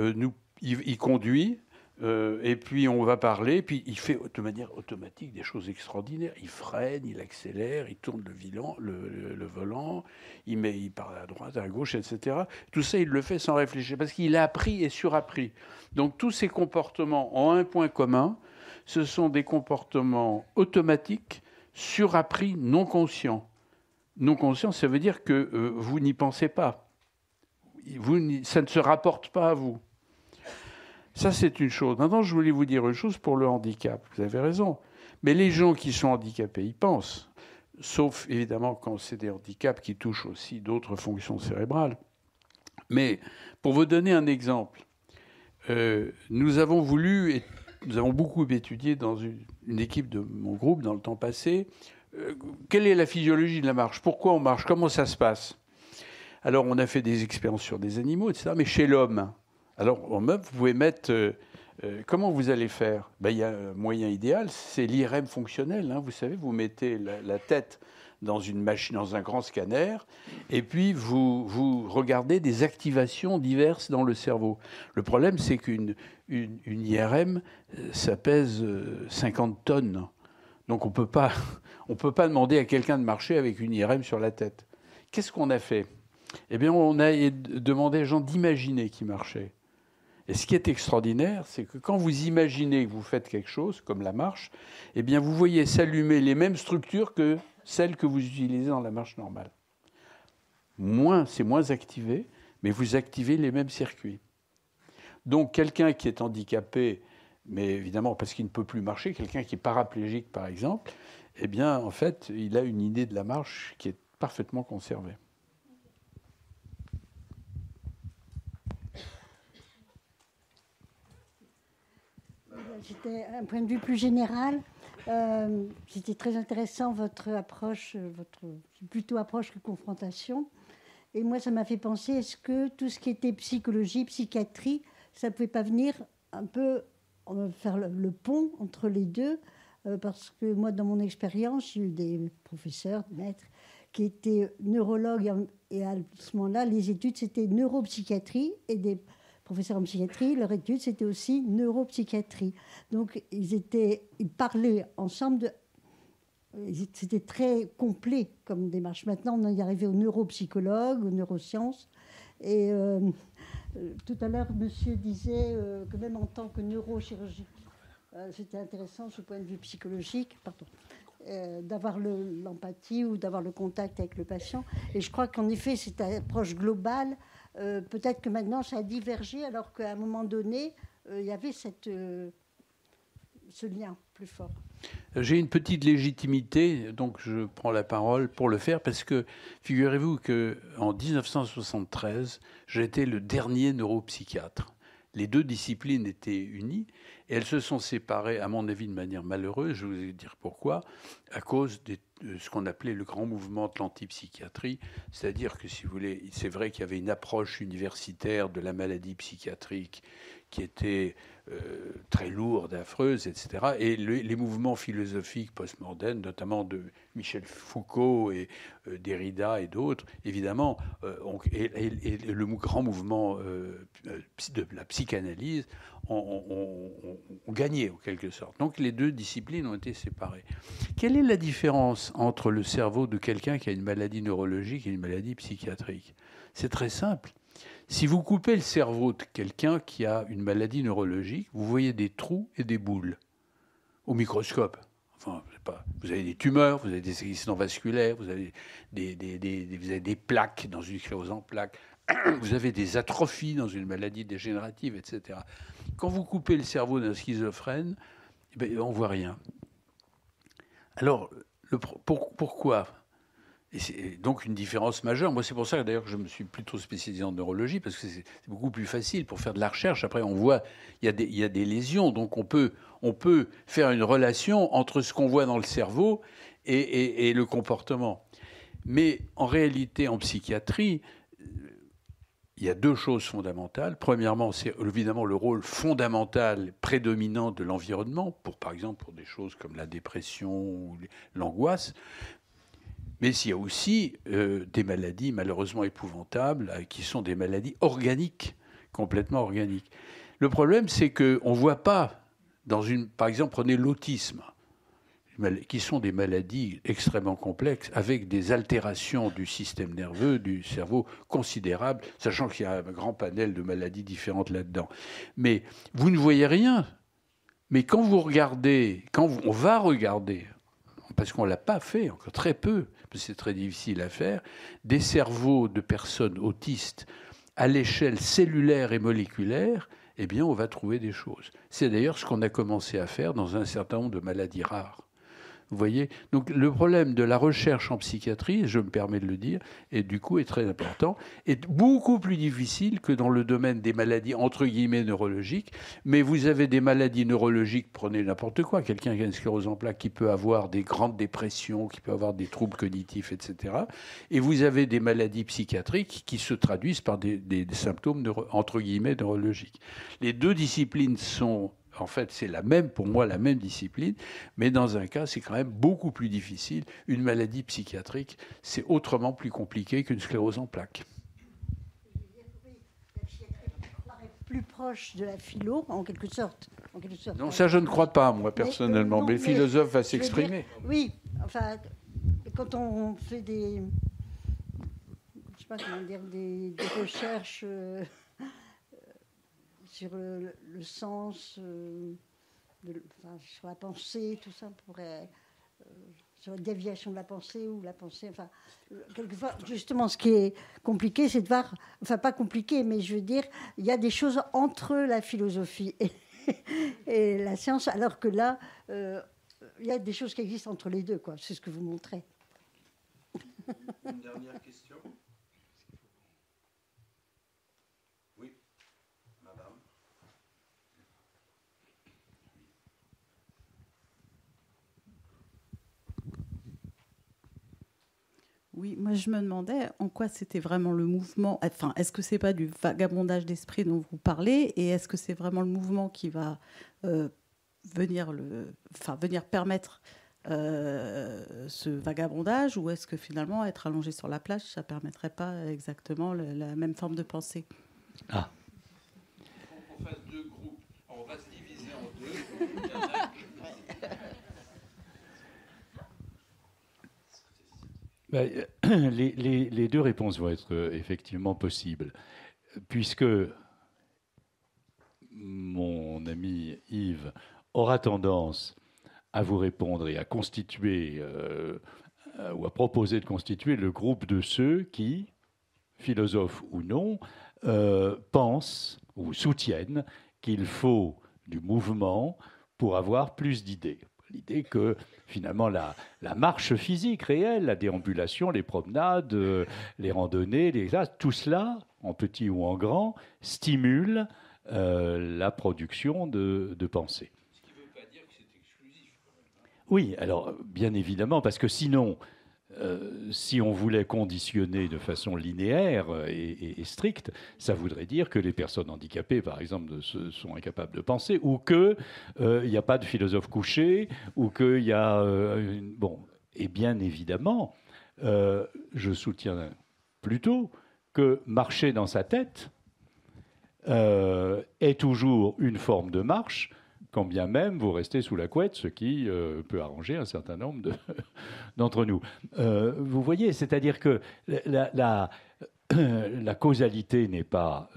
il conduit. Et puis on va parler, et puis il fait de manière automatique des choses extraordinaires. Il freine, il accélère, il tourne le volant, il part à droite, à gauche, etc. Tout ça, il le fait sans réfléchir, parce qu'il a appris et surappris. Donc tous ces comportements ont un point commun, ce sont des comportements automatiques, surappris, non conscients. Non conscients, ça veut dire que vous n'y pensez pas. Ça ne se rapporte pas à vous. Ça, c'est une chose. Maintenant, je voulais vous dire une chose pour le handicap. Vous avez raison. Mais les gens qui sont handicapés, ils pensent. Sauf, évidemment, quand c'est des handicaps qui touchent aussi d'autres fonctions cérébrales. Mais, pour vous donner un exemple, nous avons beaucoup étudié dans une équipe de mon groupe dans le temps passé, quelle est la physiologie de la marche? Pourquoi on marche? Comment ça se passe? Alors, on a fait des expériences sur des animaux, etc. Mais chez l'homme... Alors, en meuf, vous pouvez mettre... comment vous allez faire? Il y a un moyen idéal, c'est l'IRM fonctionnel. Vous savez, vous mettez la tête dans une machine, dans un grand scanner, et puis vous regardez des activations diverses dans le cerveau. Le problème, c'est qu'une IRM, ça pèse 50 tonnes. Donc on ne peut pas demander à quelqu'un de marcher avec une IRM sur la tête. Qu'est-ce qu'on a fait? Eh bien, on a demandé aux gens d'imaginer qu'ils marchaient. Et ce qui est extraordinaire, c'est que quand vous imaginez que vous faites quelque chose, comme la marche, eh bien, vous voyez s'allumer les mêmes structures que celles que vous utilisez dans la marche normale. C'est moins activé, mais vous activez les mêmes circuits. Donc, quelqu'un qui est handicapé, mais évidemment parce qu'il ne peut plus marcher, quelqu'un qui est paraplégique, par exemple, eh bien, en fait, il a une idée de la marche qui est parfaitement conservée. C'était un point de vue plus général. C'était très intéressant votre approche, plutôt approche que confrontation. Et moi, ça m'a fait penser, est-ce que tout ce qui était psychologie, psychiatrie, ça ne pouvait pas venir un peu faire le pont entre les deux? Parce que moi, dans mon expérience, j'ai eu des professeurs, des maîtres, qui étaient neurologues. Et à ce moment-là, les études, c'était neuropsychiatrie, et des professeurs en psychiatrie, leur étude, c'était aussi neuropsychiatrie. Donc, ils parlaient ensemble c'était très complet comme démarche. Maintenant, on est arrivé aux neuropsychologues, aux neurosciences. Et tout à l'heure, monsieur disait que même en tant que neurochirurgien, c'était intéressant, ce point de vue psychologique, d'avoir l'empathie ou d'avoir le contact avec le patient. Et je crois qu'en effet, cette approche globale, peut-être que maintenant, ça a divergé, alors qu'à un moment donné, il y avait ce lien plus fort. J'ai une petite légitimité, donc je prends la parole pour le faire, parce que figurez-vous qu'en 1973, j'étais le dernier neuropsychiatre. Les deux disciplines étaient unies et elles se sont séparées, à mon avis, de manière malheureuse. Je vais vous dire pourquoi. À cause de ce qu'on appelait le grand mouvement de l'antipsychiatrie. C'est-à-dire que, si vous voulez, c'est vrai qu'il y avait une approche universitaire de la maladie psychiatrique qui était très lourde, affreuse, etc. Et les mouvements philosophiques post-modernes, notamment de Michel Foucault et Derrida et d'autres, évidemment, et le grand mouvement de la psychanalyse ont gagné, en quelque sorte. Donc les deux disciplines ont été séparées. Quelle est la différence entre le cerveau de quelqu'un qui a une maladie neurologique et une maladie psychiatrique? C'est très simple. Si vous coupez le cerveau de quelqu'un qui a une maladie neurologique, vous voyez des trous et des boules au microscope. Enfin, je sais pas, vous avez des tumeurs, vous avez des accidents vasculaires, vous avez des plaques dans une sclérose en plaques, vous avez des atrophies dans une maladie dégénérative, etc. Quand vous coupez le cerveau d'un schizophrène, on ne voit rien. Alors, pourquoi ? Et c'est donc une différence majeure. Moi, c'est pour ça d'ailleurs que je me suis plutôt spécialisé en neurologie, parce que c'est beaucoup plus facile pour faire de la recherche. Après, on voit il y a des lésions, donc on peut faire une relation entre ce qu'on voit dans le cerveau et le comportement. Mais en réalité, en psychiatrie, il y a deux choses fondamentales. Premièrement, c'est évidemment le rôle fondamental, prédominant de l'environnement, par exemple pour des choses comme la dépression ou l'angoisse. Mais il y a aussi des maladies malheureusement épouvantables, qui sont des maladies organiques, complètement organiques. Le problème, c'est qu'on ne voit pas, par exemple, prenez l'autisme, qui sont des maladies extrêmement complexes, avec des altérations du système nerveux, du cerveau considérables, sachant qu'il y a un grand panel de maladies différentes là-dedans. Mais vous ne voyez rien. Mais quand on va regarder, parce qu'on ne l'a pas fait, encore très peu, parce que c'est très difficile à faire, des cerveaux de personnes autistes à l'échelle cellulaire et moléculaire, eh bien, on va trouver des choses. C'est d'ailleurs ce qu'on a commencé à faire dans un certain nombre de maladies rares. Vous voyez ? Donc le problème de la recherche en psychiatrie, je me permets de le dire, et du coup est très important, est beaucoup plus difficile que dans le domaine des maladies entre guillemets neurologiques. Mais vous avez des maladies neurologiques, prenez n'importe quoi, quelqu'un qui a une sclérose en plaques qui peut avoir des grandes dépressions, qui peut avoir des troubles cognitifs, etc. Et vous avez des maladies psychiatriques qui se traduisent par des symptômes entre guillemets neurologiques. Les deux disciplines sont... En fait, c'est pour moi la même discipline, mais dans un cas, c'est quand même beaucoup plus difficile. Une maladie psychiatrique, c'est autrement plus compliqué qu'une sclérose en plaques. plus proche de la philo, en quelque sorte. Non, ça je ne crois pas, moi, personnellement. non, mais le philosophe va je veux dire, s'exprimer. Oui, enfin, quand on fait des... Je sais pas comment dire, des recherches sur le sens, sur la pensée, tout ça pourrait... sur la déviation de la pensée ou la pensée, enfin, quelquefois, justement, ce qui est compliqué, c'est de voir, enfin, pas compliqué, mais je veux dire, il y a des choses entre la philosophie et la science, alors que là, il y a des choses qui existent entre les deux, quoi. C'est ce que vous montrez. Une dernière question. Oui, madame. Oui, moi je me demandais en quoi c'était vraiment le mouvement. Enfin, est-ce que c'est pas du vagabondage d'esprit dont vous parlez, et est-ce que c'est vraiment le mouvement qui va venir permettre ce vagabondage, ou est-ce que finalement être allongé sur la plage, ça permettrait pas exactement la même forme de pensée? Ah. On fasse deux groupes, on va se diviser en deux. Les deux réponses vont être effectivement possibles, puisque mon ami Yves aura tendance à vous répondre et à constituer ou à proposer de constituer le groupe de ceux qui, philosophes ou non, pensent ou soutiennent qu'il faut du mouvement pour avoir plus d'idées. L'idée que finalement la marche physique réelle, la déambulation, les promenades, les randonnées, tout cela, en petit ou en grand, stimule la production de pensée. Ce qui ne veut pas dire que c'est exclusif. Oui, alors bien évidemment, parce que sinon, si on voulait conditionner de façon linéaire et stricte, ça voudrait dire que les personnes handicapées, par exemple, sont incapables de penser, ou qu'il n'y a pas de philosophe couché, ou qu'il y a... bon, et bien évidemment, je soutiens plutôt que marcher dans sa tête est toujours une forme de marche, quand bien même vous restez sous la couette, ce qui peut arranger un certain nombre d'entre nous. Vous voyez, c'est-à-dire que la causalité n'est pas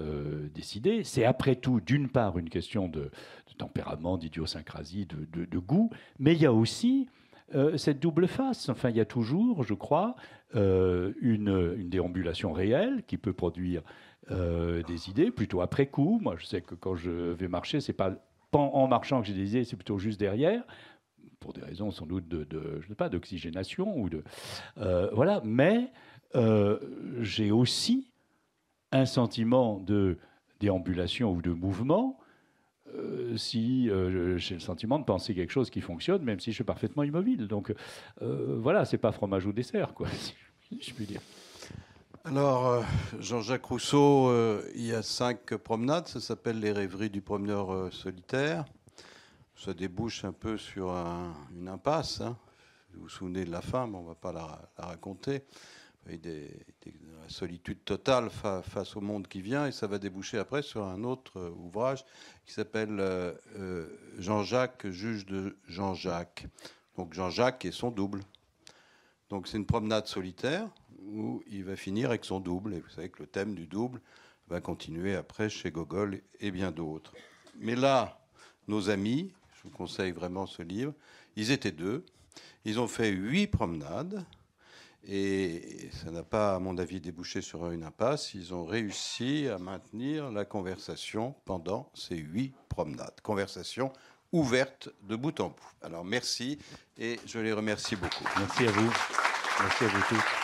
décidée. C'est après tout, d'une part, une question de tempérament, d'idiosyncrasie, de goût, mais il y a aussi cette double face. Enfin, il y a toujours, je crois, une déambulation réelle qui peut produire des idées, plutôt après coup. Moi, je sais que quand je vais marcher, c'est pas en marchant que j'ai des idées, c'est plutôt juste derrière, pour des raisons sans doute je sais pas, d'oxygénation ou voilà. Mais j'ai aussi un sentiment de déambulation ou de mouvement si j'ai le sentiment de penser quelque chose qui fonctionne, même si je suis parfaitement immobile. Donc voilà, c'est pas fromage ou dessert, quoi, si je puis dire. Alors, Jean-Jacques Rousseau, il y a 5 promenades, ça s'appelle les rêveries du promeneur solitaire. Ça débouche un peu sur une impasse. Hein. Vous vous souvenez de la fin, mais on ne va pas la raconter. La solitude totale face au monde qui vient, et ça va déboucher après sur un autre ouvrage qui s'appelle Jean-Jacques, juge de Jean-Jacques. Donc Jean-Jacques et son double. Donc c'est une promenade solitaire où il va finir avec son double. Et vous savez que le thème du double va continuer après chez Gogol et bien d'autres. Mais là, nos amis, je vous conseille vraiment ce livre, ils étaient 2. Ils ont fait 8 promenades. Et ça n'a pas, à mon avis, débouché sur une impasse. Ils ont réussi à maintenir la conversation pendant ces 8 promenades. Conversation ouverte de bout en bout. Alors merci, et je les remercie beaucoup. Merci à vous. Merci à vous tous.